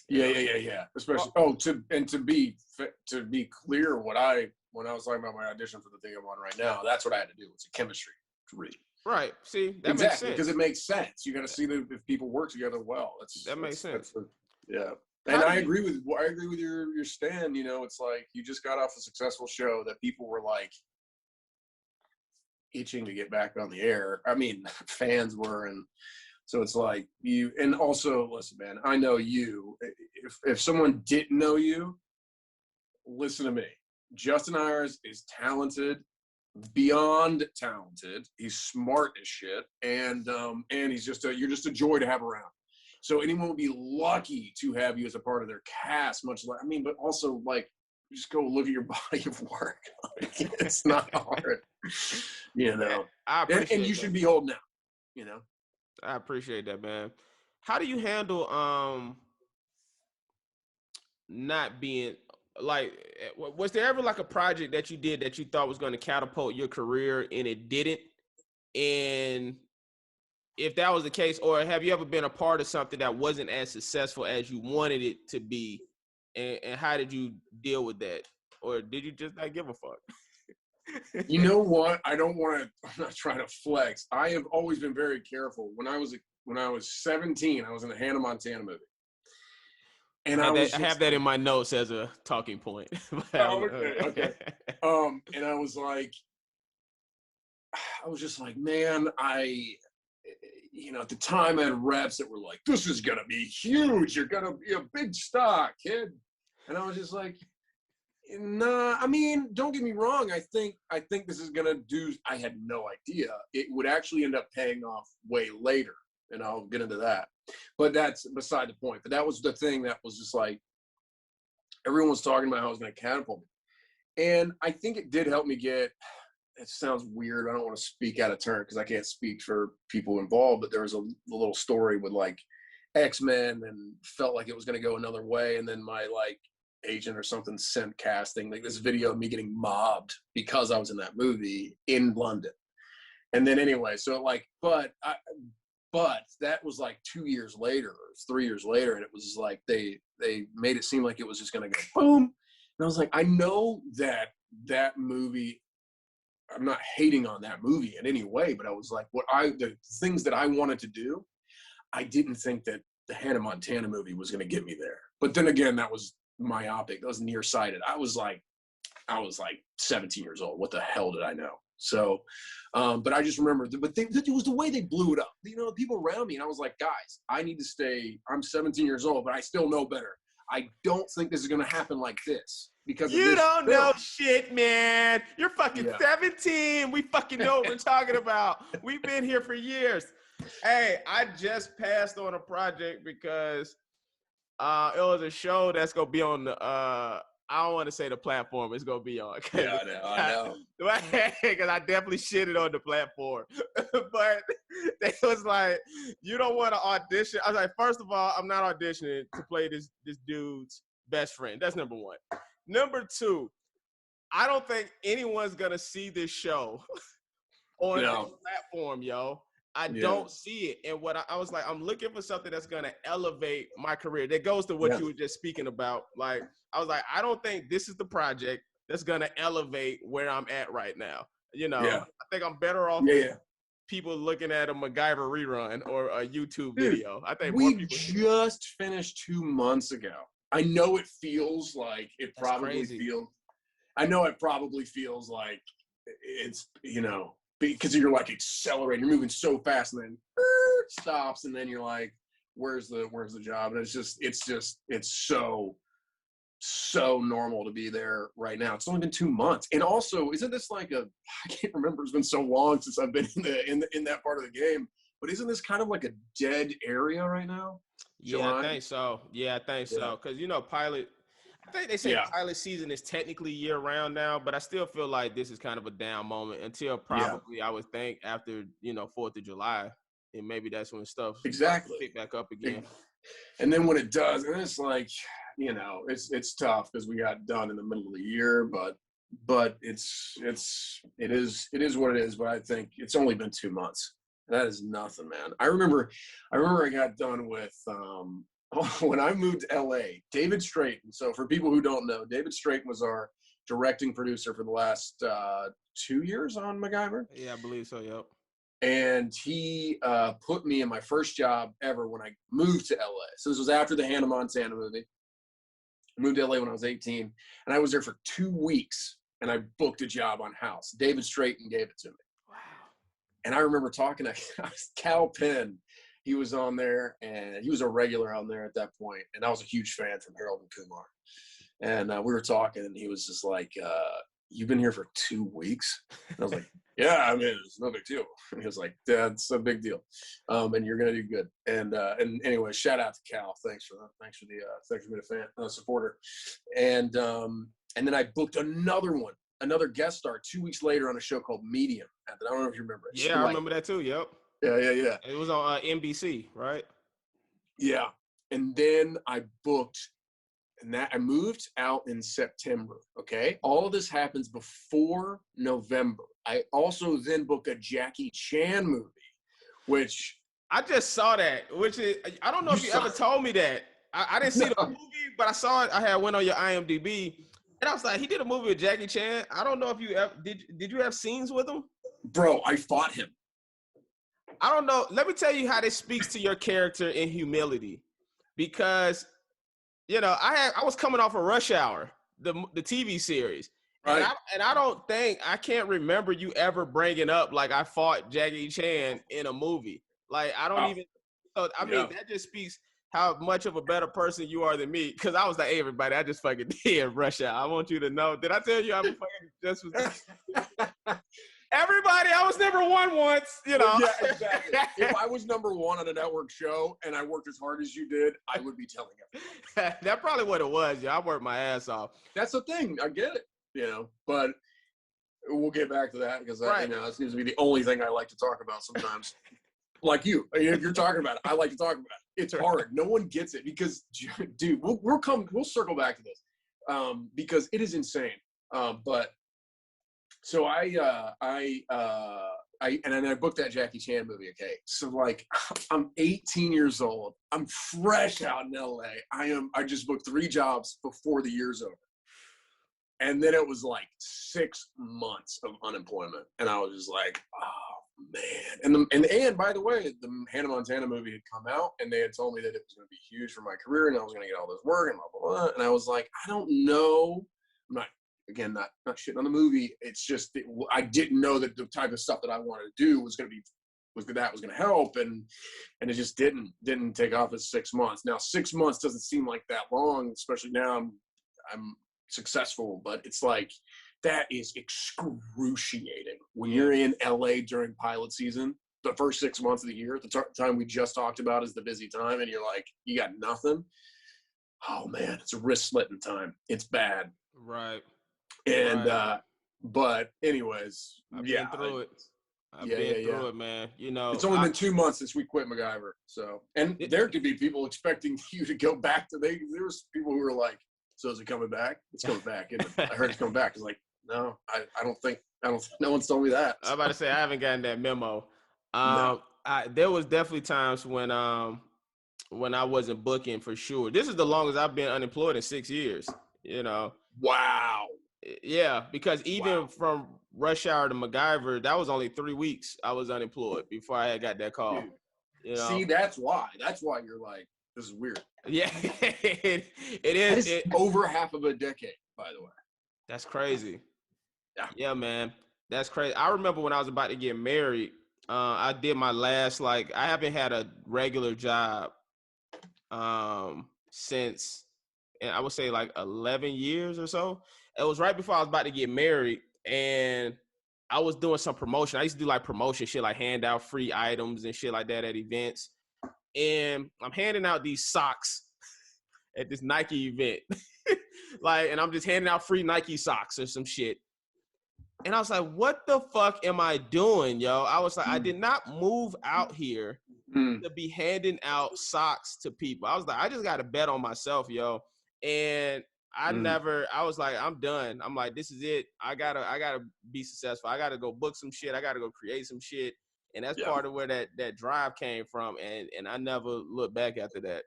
Yeah. Especially to be clear, when I was talking about my audition for the thing I'm on right now, that's what I had to do. It's a chemistry read. Right. See, that makes sense. Because it makes sense. You got to see if people work together well. That makes sense. And I agree with your stand. You know, it's like you just got off a successful show that people were like itching to get back on the air. I mean, fans were, and so it's like you. And also, listen, man, I know you. If someone didn't know you, listen to me. Justin Ayers is talented, beyond talented. He's smart as shit, and he's you're just a joy to have around. So anyone would be lucky to have you as a part of their cast, much like, I mean, but also like, just go look at your body of work. Like, it's not hard, you know. And you should be holding out, you know. I appreciate that, man. How do you handle not being like, was there ever like a project that you did that you thought was going to catapult your career and it didn't? And if that was the case, or have you ever been a part of something that wasn't as successful as you wanted it to be, and how did you deal with that, or did you just not give a fuck? You know what? I'm not trying to flex. I have always been very careful. When I was 17, I was in a Hannah Montana movie. And I have that in my notes as a talking point. Okay. And I was just like, man, at the time I had reps that were like, this is going to be huge. You're going to be a big star, kid. And I was just like, nah, I mean, don't get me wrong. I think this is going to do, I had no idea. It would actually end up paying off way later. And I'll get into that. But that's beside the point. But that was the thing that was just like, everyone was talking about how it was going to catapult me. And I think it did help me get, it sounds weird. I don't want to speak out of turn because I can't speak for people involved, but there was a little story with like X-Men and felt like it was going to go another way. And then my like agent or something sent casting like this video of me getting mobbed because I was in that movie in London. And then anyway, so like, but that was like 2 years later, or 3 years later. And it was like, they made it seem like it was just going to go boom. And I was like, I know that movie, I'm not hating on that movie in any way, but I was like, the things that I wanted to do, I didn't think that the Hannah Montana movie was going to get me there. But then again, that was myopic. That was nearsighted. I was like 17 years old. What the hell did I know? So, but I just remember, it was the way they blew it up. The people around me, and I was like, guys, I need to stay. I'm 17 years old, but I still know better. I don't think this is going to happen like this. Because you don't know shit, man. You're fucking 17. We fucking know what we're talking about. We've been here for years. Hey, I just passed on a project because it was a show that's gonna be on the I don't want to say the platform it's gonna be on. Yeah, I know. Because I definitely shitted on the platform. But they was like, you don't want to audition. I was like, first of all, I'm not auditioning to play this dude's best friend. That's number one. Number two, I don't think anyone's gonna see this show on the platform, yo. I don't see it. And what I was like, I'm looking for something that's gonna elevate my career. That goes to what you were just speaking about. Like, I was like, I don't think this is the project that's gonna elevate where I'm at right now. I think I'm better off people looking at a MacGyver rerun or a YouTube video. I think more people just finished 2 months ago. I know it feels like it probably feels. I know it probably feels like it's because you're like accelerating, you're moving so fast, and then it stops, and then you're like, where's the job? And it's so normal to be there right now. It's only been 2 months, and also, isn't this like I can't remember. It's been so long since I've been in that part of the game. But isn't this kind of like a dead area right now? Yeah, I think so. Because pilot. I think they say pilot season is technically year round now, but I still feel like this is kind of a down moment until probably I would think after 4th of July, and maybe that's when stuff pick back up again. And then when it does, and it's like it's tough because we got done in the middle of the year, but it is what it is. But I think it's only been 2 months. That is nothing, man. I remember I got done with when I moved to LA, David Straighten. So for people who don't know, David Straighten was our directing producer for the last 2 years on MacGyver. Yeah, I believe so, yep. And he put me in my first job ever when I moved to LA. So this was after the Hannah Montana movie. I moved to LA when I was 18, and I was there for 2 weeks, and I booked a job on House. David Straighten gave it to me. And I remember talking to Cal Penn. He was on there, and he was a regular on there at that point. And I was a huge fan from Harold and Kumar. And we were talking, and he was just like, you've been here for 2 weeks? And I was like, yeah, I mean, it's no big deal. And he was like, that's a big deal. And you're going to do good. And anyway, shout out to Cal. Thanks for being a fan, supporter. And then I booked another guest star 2 weeks later on a show called Medium. I don't know if you remember it. Yeah, I remember that too. Yep. Yeah. It was on NBC, right? Yeah. And then I booked, and I moved out in September. Okay. All of this happens before November. I also then booked a Jackie Chan movie, which I just saw that, which is, I don't know if you ever told me that. I didn't see the movie, but I saw it. I had went on your IMDb, and I was like, he did a movie with Jackie Chan. I don't know if you ever did you have scenes with him? Bro, I fought him. I don't know. Let me tell you how this speaks to your character in humility, because I was coming off of Rush Hour, the TV series, right? And I can't remember you ever bringing up like I fought Jackie Chan in a movie. Like I don't even. So I mean, that just speaks how much of a better person you are than me. Because I was like, hey, everybody, I just fucking did Rush Hour. I want you to know. Did I tell you I'm fucking just was. Everybody, I was number one once, Yeah, exactly. If I was number one on a network show and I worked as hard as you did, I would be telling everybody. That's probably what it was. Yeah, I worked my ass off. That's the thing. I get it, but we'll get back to that because that seems to be the only thing I like to talk about sometimes. Like you, if you're talking about it, I like to talk about it. It's hard. No one gets it because, dude, we'll circle back to this because it is insane. But so I booked that Jackie Chan movie. Okay, so like I'm 18 years old. I'm fresh out in LA. I just booked 3 jobs before the year's over, and then it was like 6 months of unemployment, and I was just like, oh man. And by the way, the Hannah Montana movie had come out, and they had told me that it was going to be huge for my career, and I was going to get all this work and blah blah blah. And I was like, I don't know. I'm not. Again, not shitting on the movie. It's just I didn't know that the type of stuff that I wanted to do was going to help, and it just didn't take off at 6 months. Now 6 months doesn't seem like that long, especially now I'm successful, but it's like that is excruciating when you're in LA during pilot season. The first 6 months of the year, the time we just talked about, is the busy time, and you're like, you got nothing. Oh man, it's a wrist slitting time. It's bad. Right. And but anyways, I've been through it. I've been through it, man. It's only been 2 months since we quit MacGyver. So, and there could be people expecting you to go back to. There was people who were like, "So is it coming back? It's coming back." And I heard it's coming back. It's like, no, I don't think. No one's told me that. I'm about to say I haven't gotten that memo. No. There was definitely times when I wasn't booking for sure. This is the longest I've been unemployed in 6 years. Wow. Yeah, because even from Rush Hour to MacGyver, that was only 3 weeks I was unemployed before I had got that call. See, that's why. That's why you're like, this is weird. Yeah, it is. It's over half of a decade, by the way. That's crazy. Yeah, man. That's crazy. I remember when I was about to get married, I did my last, I haven't had a regular job since, and I would say 11 years or so. It was right before I was about to get married, and I was doing some promotion. I used to do promotion shit, hand out free items and shit like that at events. And I'm handing out these socks at this Nike event. And I'm just handing out free Nike socks or some shit. And I was like, what the fuck am I doing, yo? I was like, I did not move out here to be handing out socks to people. I was like, I just got to bet on myself, yo. And I was like, I'm done. I'm like, this is it. I gotta be successful. I gotta go book some shit. I gotta go create some shit. And that's part of where that drive came from. And I never looked back after that.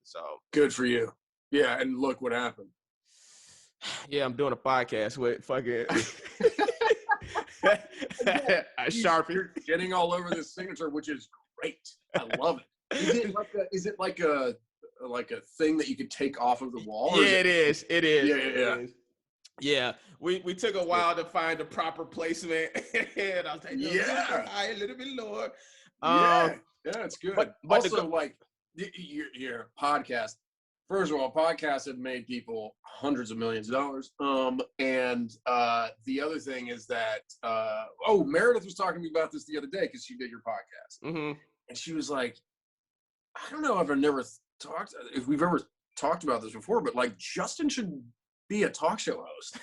So good for you. Yeah. And look what happened. Yeah. I'm doing a podcast with fucking Sharpie. You're getting all over this signature, which is great. I love it. Is it like a thing that you could take off of the wall? Yeah, it is. It is. Yeah. It is. Yeah. We took a while to find the proper placement. And I was like, a little bit lower. Yeah, it's good. But also, your podcast. First of all, podcasts have made people hundreds of millions of dollars. And the other thing is that, Meredith was talking to me about this the other day because she did your podcast. Mm-hmm. And she was like, I don't know if we've ever talked about this before, but Justin should be a talk show host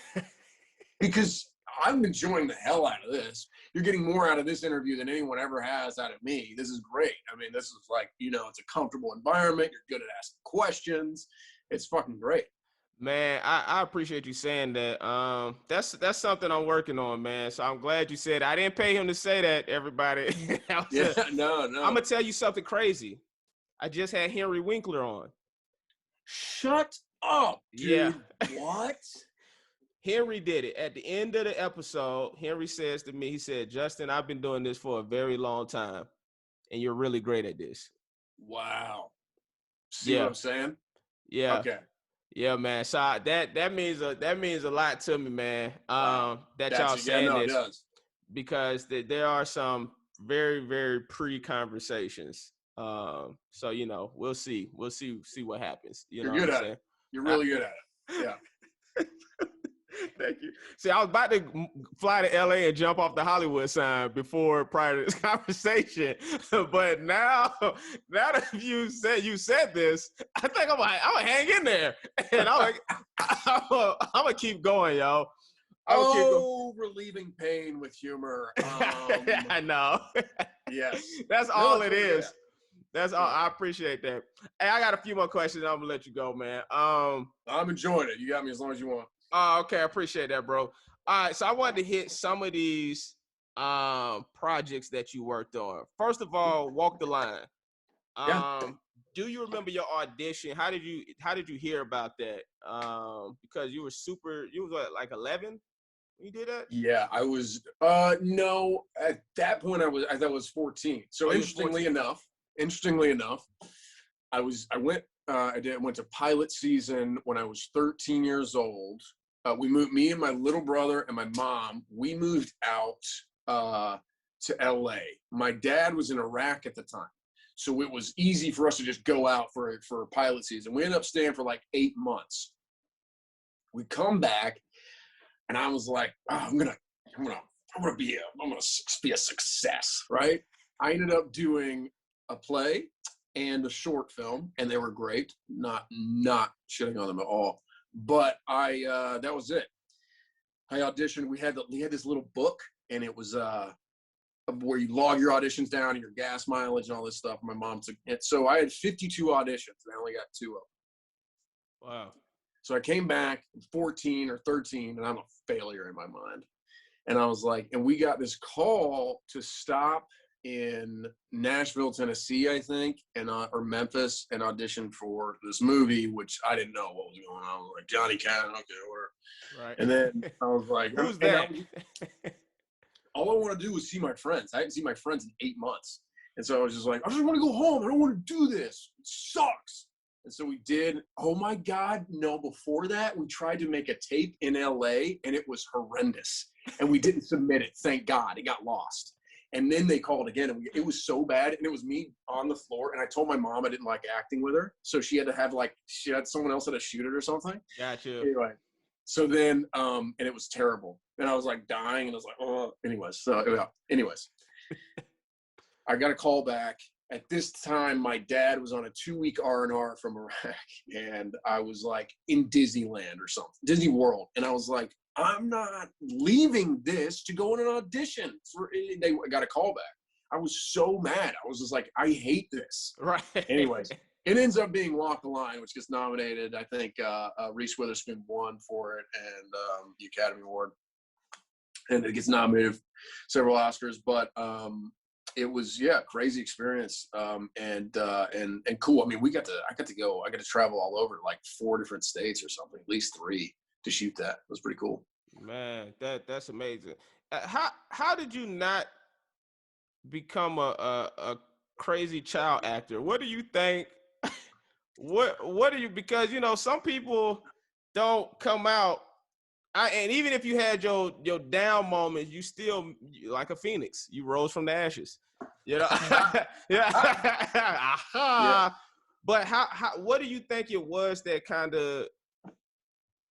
because I'm enjoying the hell out of this. You're getting more out of this interview than anyone ever has out of me. This is great. I mean, this is it's a comfortable environment. You're good at asking questions. It's fucking great. Man, I appreciate you saying that. That's something I'm working on, man. So I'm glad you said it. I didn't pay him to say that, everybody. Yeah, no, I'm gonna tell you something crazy. I just had Henry Winkler on. Shut up, Yeah. dude. What? Henry did it. At the end of the episode, Henry says to me, he said, Justin, I've been doing this for a very long time, and you're really great at this. Wow. See Yeah. what I'm saying? Yeah. Okay. Yeah, man. So that means a lot to me, man. Wow. That y'all saying no, this it does. because there are some very, very pre-conversations. So we'll see what happens. You know You're what good I'm at saying? it. You're really good at it. Yeah. Thank you. See, I was about to fly to LA and jump off the Hollywood sign prior to this conversation, but now that you said this, I think I'm gonna hang in there, and I'm gonna keep going, yo. Relieving pain with humor. I know. Yes. That's all it really is. good. That's all. I appreciate that. Hey, I got a few more questions. I'm gonna let you go, man. I'm enjoying it. You got me as long as you want. Okay, I appreciate that, bro. All right, so I wanted to hit some of these projects that you worked on. First of all, Walk the Line. Yeah. Do you remember your audition? How did you hear about that? Because you was what, like 11 when you did that? Yeah, I was no, at that point I thought I was 14. So interestingly enough, I went to pilot season when I was 13 years old. Me and my little brother and my mom, we moved out to LA. My dad was in Iraq at the time. So it was easy for us to just go out for pilot season. We ended up staying for like 8 months. We come back and I was like, oh, I'm gonna be a success, right? I ended up doing a play and a short film, and they were great. Not shitting on them at all. But that was it. I auditioned. We had this little book, and it was where you log your auditions down and your gas mileage and all this stuff. My mom took it. So I had 52 auditions, and I only got 2 of them. Wow. So I came back 14 or 13, and I'm a failure in my mind. And I was like, and we got this call to stop in Nashville, Tennessee, I think, or Memphis, and audition for this movie, which I didn't know what was going on. I was like, Johnny Cannon, okay, whatever. Right. And then I was like, who's that? All I want to do is see my friends. I hadn't seen my friends in 8 months. And so I was just like, I just want to go home. I don't want to do this. It sucks. And so we did. Oh my God, no, before that, we tried to make a tape in LA and it was horrendous. And we didn't submit it. Thank God. It got lost. And then they called again, and it was so bad. And it was me on the floor. And I told my mom I didn't like acting with her. So she had to have someone else had to shoot it or something. Gotcha. Anyway, so then, and it was terrible. And I was like dying, and I was like, oh, anyways. I got a call back. At this time, my dad was on a 2-week R&R from Iraq, and I was like in Disneyland or something, Disney World. And I was like, I'm not leaving this to go on an audition. They got a call back. I was so mad. I was just like, I hate this. Right. Anyways, it ends up being Walk the Line, which gets nominated. I think Reese Witherspoon won for it, and the Academy Award. And it gets nominated several Oscars, but it was crazy experience and cool. I mean, I got to travel all over like 4 different states or something, at least 3 to shoot that. It was pretty cool. Man, that's amazing. How did you not become a crazy child actor? What do you think? What do you, because some people don't come out. And even if you had your down moments, you still like a phoenix. You rose from the ashes. Yeah. Yeah. But what do you think it was that kind of?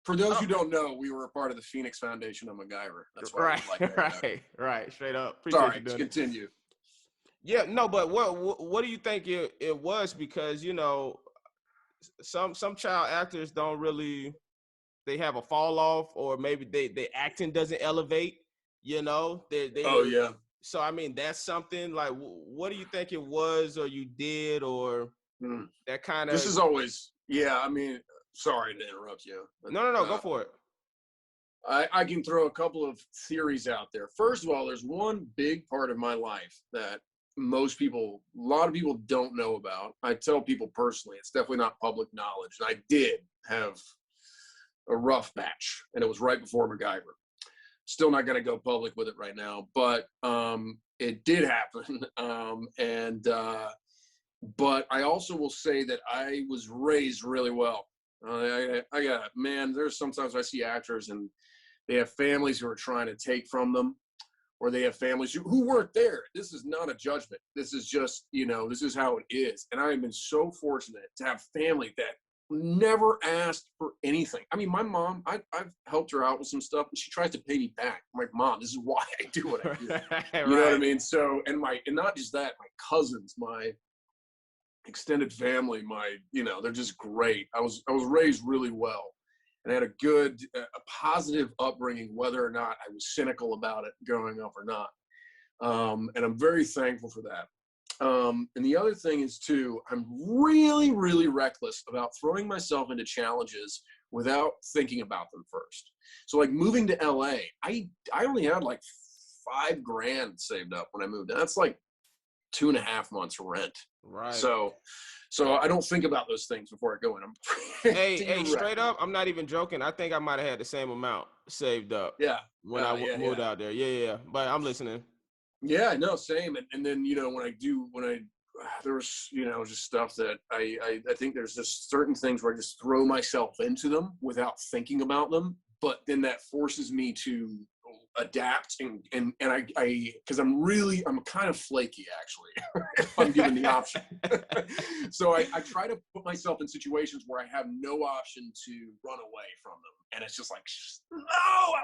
For those who don't know, we were a part of the Phoenix Foundation of MacGyver. That's why right. Straight up. Appreciate Sorry, you continue. Yeah, no, but what do you think it was? Because some child actors don't really. They have a fall off, or maybe they acting doesn't elevate. Oh yeah. So I mean, that's something like. What do you think it was, or you did, or that kind of? This is always I mean, sorry to interrupt you. But, No, go for it. I can throw a couple of theories out there. First of all, there's one big part of my life that a lot of people don't know about. I tell people personally, it's definitely not public knowledge. And I did have a rough patch, and it was right before MacGyver. Still not going to go public with it right now, but it did happen. But I also will say that I was raised really well. There's sometimes I see actors and they have families who are trying to take from them, or they have families who weren't there. This is not a judgment. This is just, this is how it is. And I have been so fortunate to have family that never asked for anything. I mean, my mom, I've helped her out with some stuff, and she tries to pay me back. I'm like, Mom, this is why I do what I do. Right. You know what I mean? So, and not just that, my cousins, my extended family, they're just great. I was raised really well, and I had a positive upbringing, whether or not I was cynical about it growing up or not. And I'm very thankful for that. And the other thing is too, I'm really, really reckless about throwing myself into challenges without thinking about them first. So like moving to LA, I only had like $5,000 saved up when I moved. And that's like 2.5 months rent. Right. So I don't think about those things before I go in. Hey, straight up, I'm not even joking. I think I might have had the same amount saved up. Yeah. When I moved out there. Yeah. But I'm listening. Yeah, no, same. And then, there was, just stuff that I think there's just certain things where I just throw myself into them without thinking about them. But then that forces me to adapt and because I'm kind of flaky, actually, if I'm given the option. So I try to put myself in situations where I have no option to run away from them. And it's just like, no,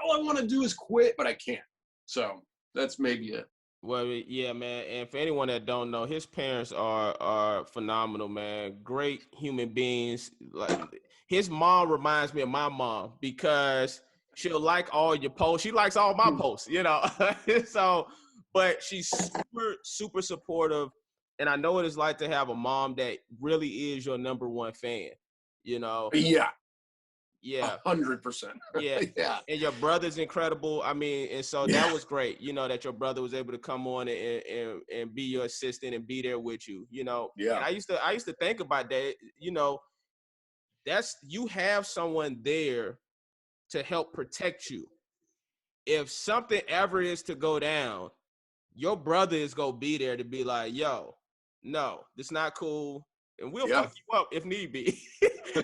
all I want to do is quit, but I can't. So that's maybe it. Well, yeah, man. And for anyone that don't know, his parents are phenomenal, man. Great human beings. Like his mom reminds me of my mom because she'll like all your posts. She likes all my posts, So, but she's super, super supportive. And I know what it's like to have a mom that really is your number one fan, Yeah. Yeah. 100%. Yeah. Yeah. And your brother's incredible. I mean, and so that was great, that your brother was able to come on and be your assistant and be there with you, Yeah. And I used to think about that, you have someone there to help protect you. If something ever is to go down, your brother is going to be there to be like, yo, no, this not cool. And we'll fuck you up if need be. The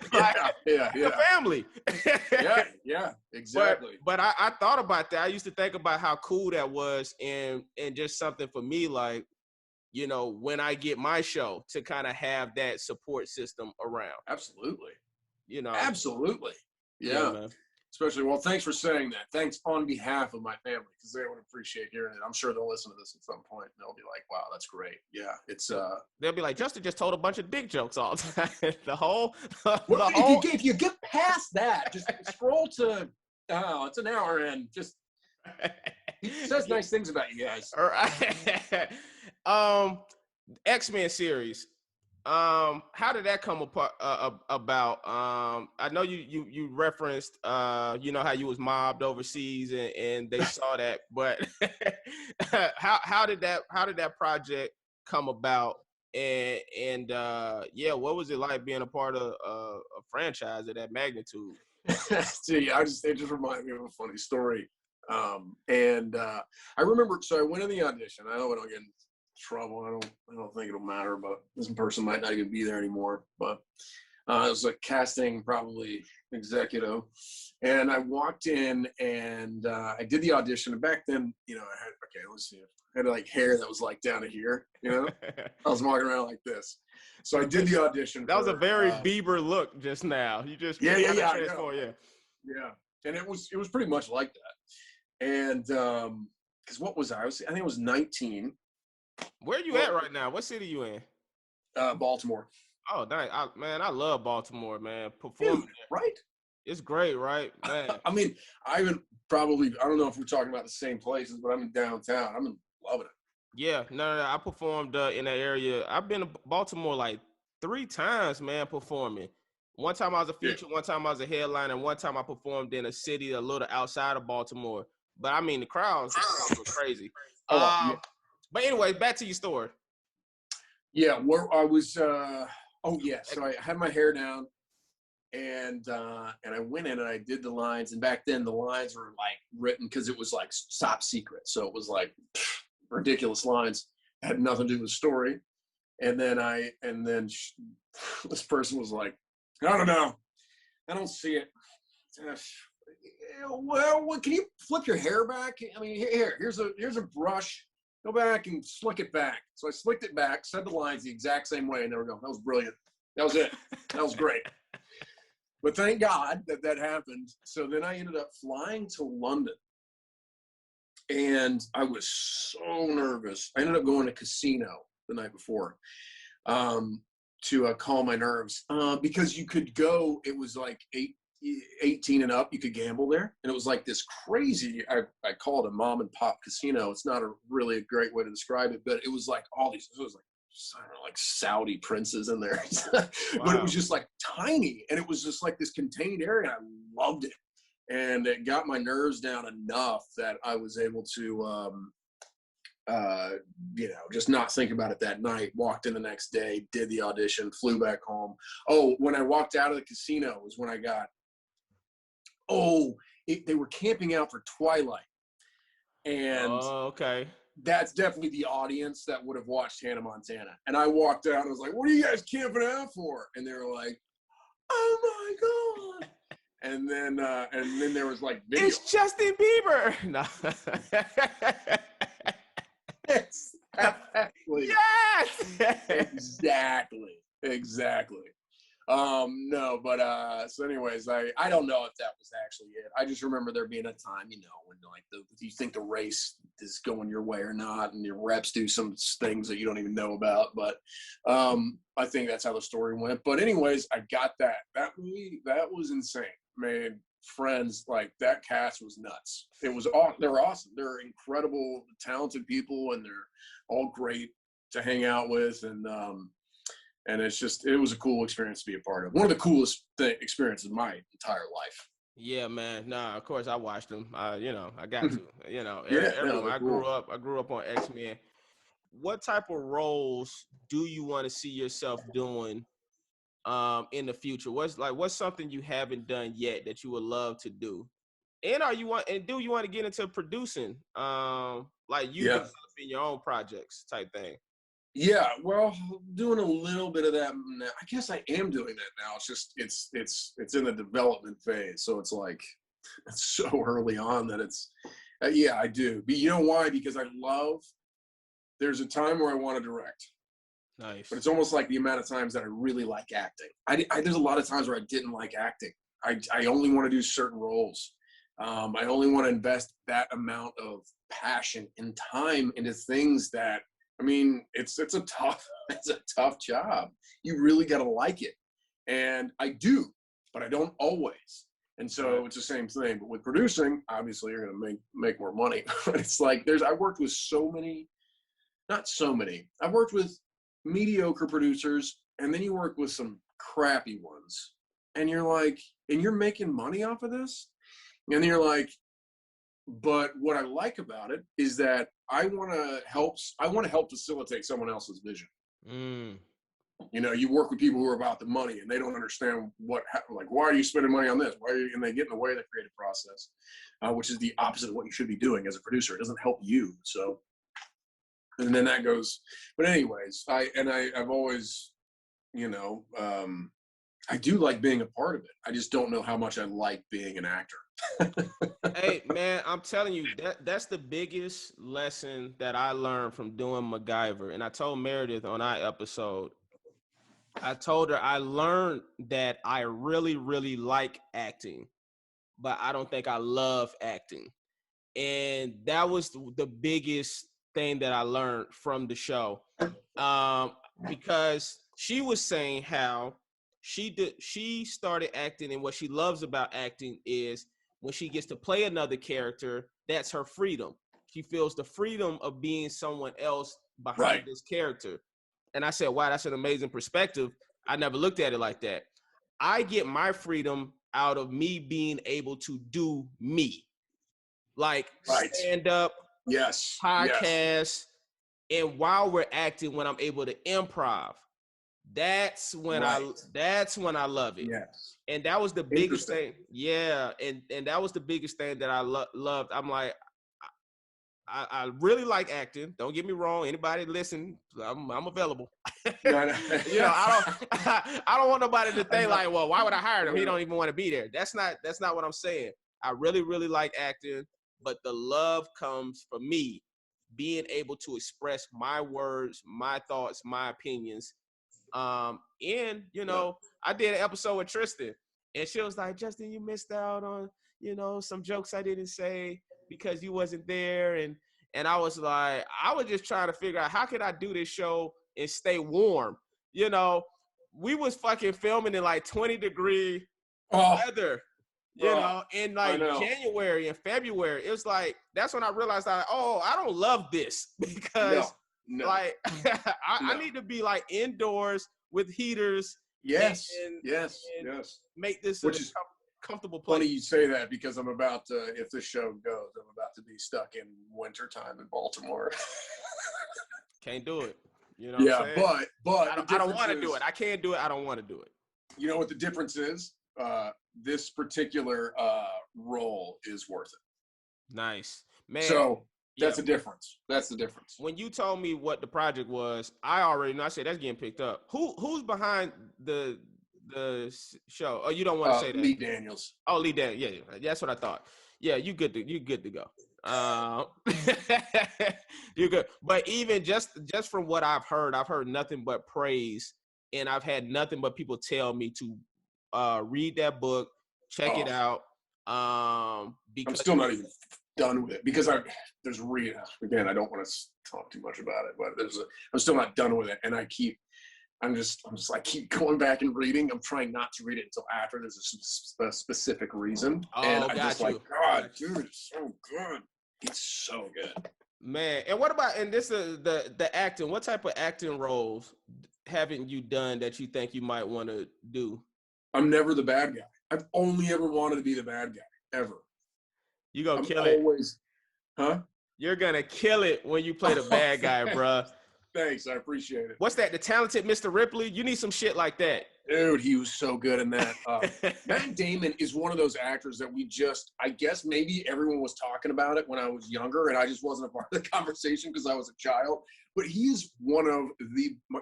family. yeah, exactly. But I thought about that. I used to think about how cool that was and just something for me, like, when I get my show to kind of have that support system around. Absolutely. Absolutely. Yeah, man. Especially, well, thanks for saying that. Thanks on behalf of my family, because they would appreciate hearing it. I'm sure they'll listen to this at some point and they'll be like, wow, that's great. Yeah, it's they'll be like, Justin just told a bunch of dick jokes all the time. If you get past that, just scroll to it's an hour and just he says nice things about you guys. All right. X-Men series. How did that come about? I know you referenced how you was mobbed overseas and they saw that, but how did that project come about? And what was it like being a part of a franchise of that magnitude? See, it just reminded me of a funny story. I remember, so I went in the audition. I know I don't get in trouble. I don't think it'll matter, but this person might not even be there anymore. But it was a casting, probably executive, and I walked in and I did the audition. And back then, I had like hair that was like down to here. I was walking around like this. So I did the audition. That was a very Bieber look just now. You just yeah. And it was pretty much like that. And because what was I? I think it was 19. Where are you at right now? What city you in? Baltimore. Oh, dang. I love Baltimore, man. Performing. Right? It's great, right? Man. I mean, I don't know if we're talking about the same places, but I'm in downtown. I'm loving it. Yeah, no. I performed in that area. I've been to Baltimore like 3 times, man, performing. One time I was a feature, one time I was a headliner, and one time I performed in a city a little outside of Baltimore. But I mean, the crowds were crazy. Yeah. But anyway, back to your story. Yeah, where I was. So I had my hair down, and I went in and I did the lines. And back then, the lines were like written because it was like top secret, so it was like ridiculous lines. It had nothing to do with the story. And then this person was like, I don't know, I don't see it. Well, can you flip your hair back? I mean, here's a brush. Go back and slick it back. So I slicked it back, said the lines the exact same way, and there we go. That was brilliant. That was it. That was great. But thank God that happened. So then I ended up flying to London, and I was so nervous. I ended up going to casino the night before to calm my nerves because you could go. It was like 18 and up, you could gamble there, and it was like this crazy. I call it a mom and pop casino. It's not really a great way to describe it, but it was like all these. It was like, I don't know, like Saudi princes in there. Wow. But it was just like tiny, and it was just like this contained area. I loved it, and it got my nerves down enough that I was able to just not think about it that night. Walked in the next day, did the audition, flew back home. Oh, when I walked out of the casino was when I got they were camping out for Twilight, and okay, that's definitely the audience that would have watched Hannah Montana. And I walked out and I was like, what are you guys camping out for? And they were like, oh my God. And then there was like video. It's Justin Bieber. No. Exactly. Yes. Exactly. No, but so anyways, I don't know if that was actually it. I just remember there being a time, when like you think the race is going your way or not, and your reps do some things that you don't even know about. But I think that's how the story went. But anyways, I got that. That movie, that was insane. Man, friends, like that cast was nuts. They're awesome. They're incredible, talented people, and they're all great to hang out with. And it was a cool experience to be a part of. One of the coolest experiences of my entire life. Yeah, man. Nah, of course I watched them. I got to. Everyone. I grew up on X-Men. What type of roles do you want to see yourself doing in the future? What's something you haven't done yet that you would love to do? And do you want to get into producing? Developing your own projects type thing? Yeah, well, doing a little bit of that now. I guess I am doing that now. It's just it's in the development phase, so it's like it's so early on that it's I do. But you know why? Because there's a time where I want to direct. Nice. But it's almost like the amount of times that I really like acting. There's a lot of times where I didn't like acting. I only want to do certain roles. I only want to invest that amount of passion and time into things that, I mean, it's a tough job. You really got to like it. And I do, but I don't always. And so it's the same thing. But with producing, obviously you're going to make more money. It's like I worked with I've worked with mediocre producers, and then you work with some crappy ones. And you're like, and you're making money off of this? And you're like, but what I like about it is that I want to help facilitate someone else's vision. You work with people who are about the money, and they don't understand why are you spending money on this? And they get in the way of the creative process, which is the opposite of what you should be doing as a producer. It doesn't help you. So, and then that goes, but anyways, I've always, I do like being a part of it. I just don't know how much I like being an actor. Hey, man, I'm telling you, that's the biggest lesson that I learned from doing MacGyver. And I told Meredith on our episode, I told her I learned that I really, really like acting, but I don't think I love acting. And that was the biggest thing that I learned from the show. Because she was saying how she started acting, and what she loves about acting is when she gets to play another character, that's her freedom. She feels the freedom of being someone else behind this character. And I said, wow, that's an amazing perspective. I never looked at it like that. I get my freedom out of me being able to do me, like stand up, podcast, and while we're acting, when I'm able to improv, that's when I love it. Yes. And that was the biggest thing. Yeah, and that was the biggest thing that I loved. I'm like, I really like acting. Don't get me wrong. Anybody listen, I'm available. No. You know, I don't want nobody to think like, well, why would I hire him? He don't even want to be there. That's not what I'm saying. I really, really like acting, but the love comes from me being able to express my words, my thoughts, my opinions. And you know, I did an episode with Tristan, and she was like, Justin, you missed out on, you know, some jokes I didn't say because you wasn't there. And I was like, I was just trying to figure out how could I do this show and stay warm. You know, we was fucking filming in like 20-degree weather, you know, in like January and February. It was like, that's when I realized I don't love this because like I need to be like indoors with heaters. Yes. And make this comfortable place. Funny you say that because I'm about to, if this show goes, I'm about to be stuck in wintertime in Baltimore. Can't do it. You know what I'm saying? But I don't want to do it. I can't do it. I don't want to do it. You know what the difference is? This particular role is worth it. Nice. Man. So that's a difference. That's the difference. When you told me what the project was, I already know. I said that's getting picked up. Who's behind the show? Oh, you don't want to say that. Lee Daniels. Oh, Lee Daniels. Yeah, that's what I thought. Yeah, you good to go. You're good. But even just from what I've heard nothing but praise, and I've had nothing but people tell me to read that book, check it out. Because I'm still not even done with it because there's again, I don't want to talk too much about it, but I'm still not done with it, and I keep going back and reading. I'm trying not to read it until after there's a specific reason. And I'm just like, God, dude, it's so good. It's so good. Man, and what about, and this is the acting, what type of acting roles haven't you done that you think you might want to do? I'm never the bad guy. I've only ever wanted to be the bad guy, ever. You gonna kill it. Huh? You're gonna kill it when you play the bad guy, bruh. Thanks, I appreciate it. What's that? The Talented Mr. Ripley? You need some shit like that. Dude, he was so good in that. Matt Damon is one of those actors that I guess maybe everyone was talking about it when I was younger and I just wasn't a part of the conversation because I was a child. But he's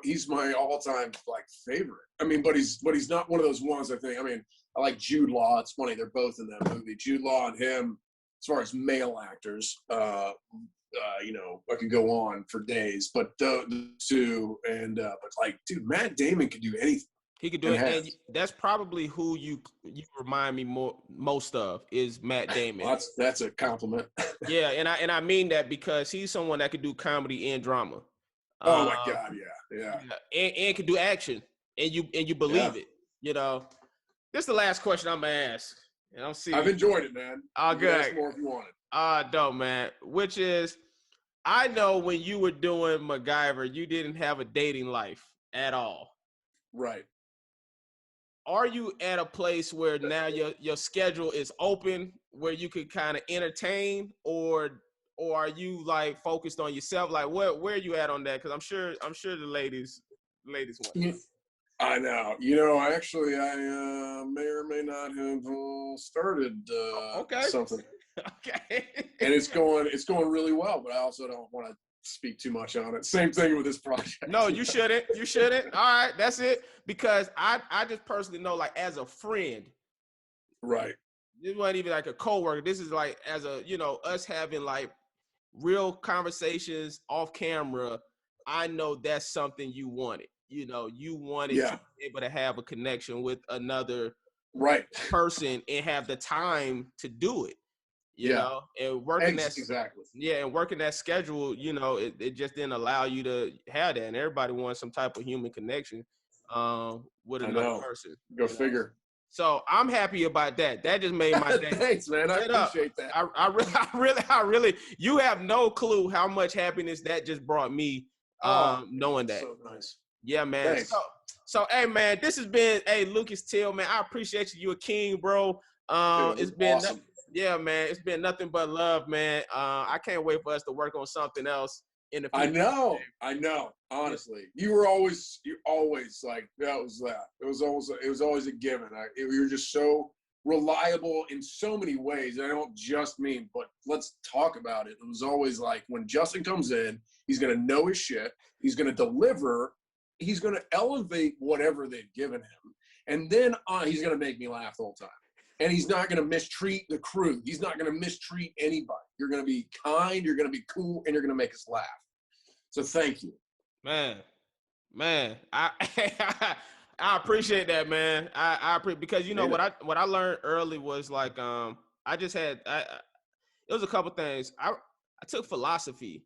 he's my all-time like favorite. I mean, but he's not one of those ones I think. I mean, I like Jude Law. It's funny, they're both in that movie. Jude Law and him, as far as male actors, you know, I could go on for days, but the two, and but like, dude, Matt Damon could do anything. He could do it, and that's probably who you remind me most of is Matt Damon. Well, that's a compliment. Yeah, and I mean that because he's someone that could do comedy and drama. Oh my God, yeah. And can do action, and you believe it. You know, this is the last question I'm gonna ask, and I'm serious. I've enjoyed it, man. Oh, good. Ask more if you want it. Dope, man. Which is, I know when you were doing MacGyver, you didn't have a dating life at all. Right. Are you at a place where now your schedule is open where you could kind of entertain, or are you like focused on yourself? Like where are you at on that? Because I'm sure the ladies want. I know. You know, I may or may not have started something. Okay. And it's going really well, but I also don't want to speak too much on it. Same thing with this project. No, you shouldn't. You shouldn't. All right, that's it. Because I just personally know, like, as a friend, right? This wasn't even like a coworker. This is like as a, you know, us having like real conversations off camera. I know that's something you wanted. You know, you wanted to be able to have a connection with another person and have the time to do it. You know, and working and working that schedule, you know, it just didn't allow you to have that. And everybody wants some type of human connection with another person. Go figure. So I'm happy about that. That just made my day. Thanks, man. I appreciate that. I really, you have no clue how much happiness that just brought me knowing that. So nice. Yeah, man. So, hey, man, this has been, Lucas Till, man. I appreciate you. You're a king, bro. It's been awesome. Yeah, man. It's been nothing but love, man. I can't wait for us to work on something else in the future. I know. Honestly, you're always like that. It was always a given. You're just so reliable in so many ways. And I don't just mean, but let's talk about it. It was always like when Justin comes in, he's gonna know his shit. He's gonna deliver. He's gonna elevate whatever they've given him, and then he's gonna make me laugh the whole time. And he's not going to mistreat the crew. He's not going to mistreat anybody. You're going to be kind, you're going to be cool, and you're going to make us laugh. So thank you. Man, I I appreciate that, man. I appreciate, because you know what I learned early was like I just had it was a couple things. I took philosophy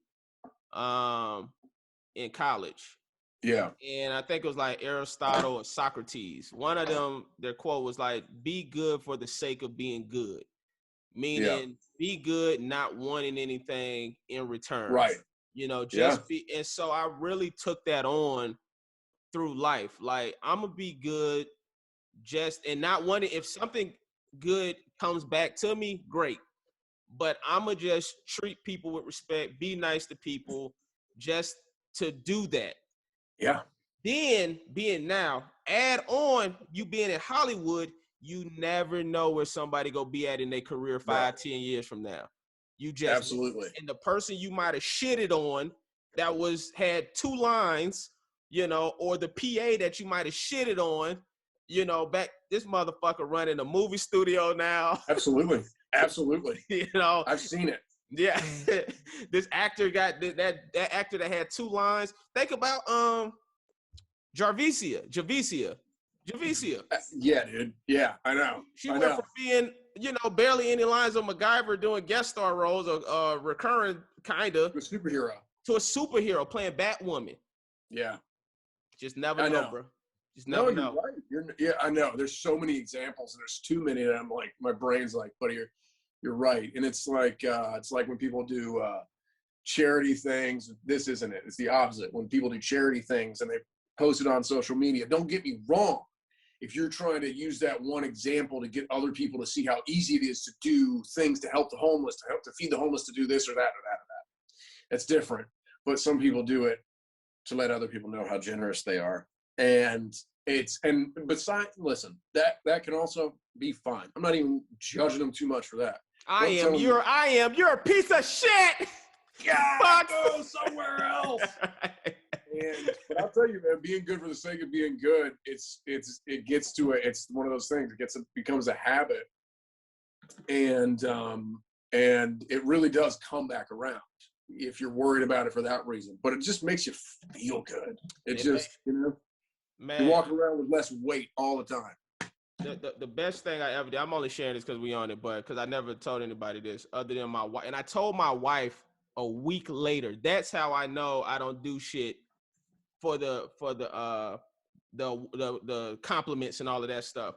in college. Yeah. And I think it was like Aristotle or Socrates. One of them, their quote was like, "Be good for the sake of being good," meaning be good, not wanting anything in return. Right. You know, just be. And so I really took that on through life. Like, I'm gonna be good, and not wanting, if something good comes back to me, great. But I'm gonna just treat people with respect, be nice to people, just to do that. Yeah. Then add on you being in Hollywood, you never know where somebody gonna be at in their career 5-10 years from now. You just absolutely. And the person you might have shitted on that had 2 lines, you know, or the PA that you might have shitted on, you know, back, this motherfucker running a movie studio now. Absolutely. You know, I've seen it. Yeah. This actor got that actor that had 2 lines. Think about Javicia. Yeah, dude. Yeah, I know. She went from being, you know, barely any lines on MacGyver doing guest star roles or recurring kind of to a superhero playing Batwoman. Yeah. Just never know, bro. Just never know. You're right. I know. There's so many examples and there's too many, and I'm like, my brain's like, buddy, you're right. And it's like when people do charity things. This isn't it. It's the opposite. When people do charity things and they post it on social media, don't get me wrong. If you're trying to use that one example to get other people to see how easy it is to do things to help the homeless, to feed the homeless, to do this or that or that or that, that's different. But some people do it to let other people know how generous they are. And besides, listen, that can also be fine. I'm not even judging them too much for that. You're a piece of shit. God, go somewhere else. But I'll tell you, man, being good for the sake of being good, it's one of those things. It becomes a habit, and it really does come back around if you're worried about it for that reason. But it just makes you feel good. Man, you walk around with less weight all the time. The best thing I ever did, I'm only sharing this because we on it, but because I never told anybody this other than my wife. And I told my wife a week later. That's how I know I don't do shit for the compliments and all of that stuff.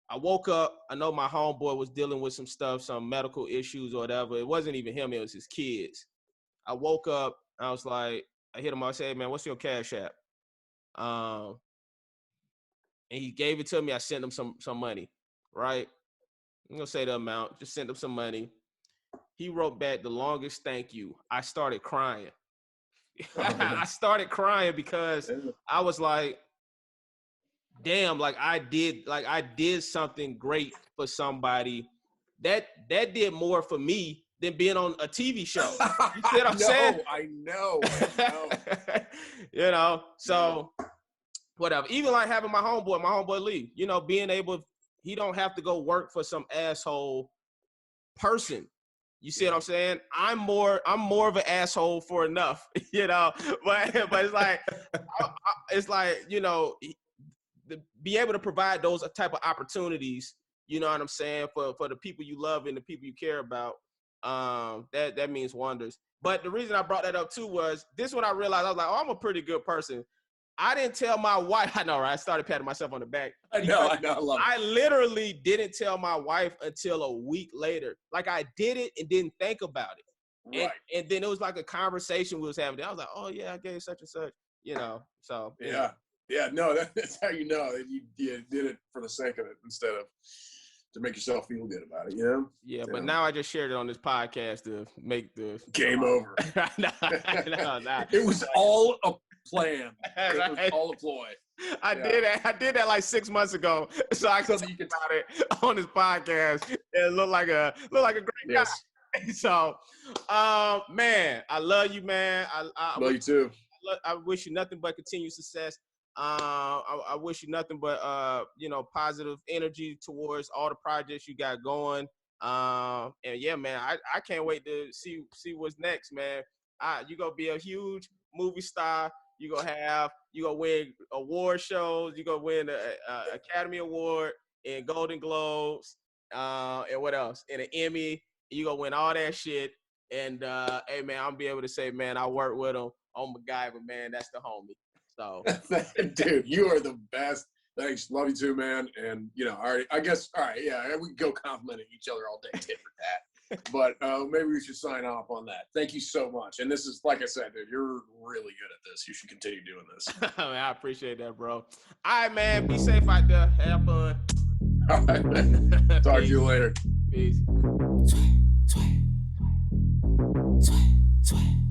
I woke up, I know my homeboy was dealing with some stuff, some medical issues or whatever. It wasn't even him, it was his kids. I woke up, I was like, I hit him, I said, "Hey, man, what's your Cash App?" And he gave it to me. I sent him some money, right? I'm gonna say the amount, just sent him some money. He wrote back the longest thank you. I started crying. I started crying because I was like, damn, like I did something great for somebody that did more for me than being on a TV show. You see what I'm saying? I know. You know, so whatever. Even like having my homeboy Lee, you know, being able, he don't have to go work for some asshole person. You see what I'm saying? I'm more of an asshole for enough, you know. But it's like, it's like, you know, be able to provide those type of opportunities. You know what I'm saying, for the people you love and the people you care about. That means wonders. But the reason I brought that up too was this: when I realized, I was like, oh, I'm a pretty good person. I didn't tell my wife. I know, right? I started patting myself on the back. I know. I love it. I literally didn't tell my wife until a week later. Like, I did it and didn't think about it. Right. And then it was like a conversation we was having. I was like, oh yeah, I gave such and such, you know. So yeah. Yeah, no, that's how you know that you did it for the sake of it instead of to make yourself feel good about it, you know? Yeah, but now I just shared it on this podcast to make the game over. no. It was all a plan. It was all a ploy. I did that like 6 months ago, so I could talk about it on this podcast. It looked like a great guy. So, man, I love you, man. I love you too. I wish you nothing but continued success. I wish you nothing but positive energy towards all the projects you got going. And yeah, man, I can't wait to see what's next, man. You gonna be a huge movie star. You gonna win award shows. You gonna win a Academy Award and Golden Globes. And what else? And an Emmy. You gonna win all that shit. And hey, man, I'm gonna be able to say, man, I worked with him on MacGyver, man. That's the homie. So, dude, you are the best. Thanks, love you too, man. And I guess, all right, yeah, we can go complimenting each other all day, tit for tat. But maybe we should sign off on that. Thank you so much. And this is, like I said, dude, you're really good at this. You should continue doing this. Man, I appreciate that, bro. All right, man. Be safe out there. Have fun. All right, man. Talk to you later. Peace. Sway, sway, sway, sway.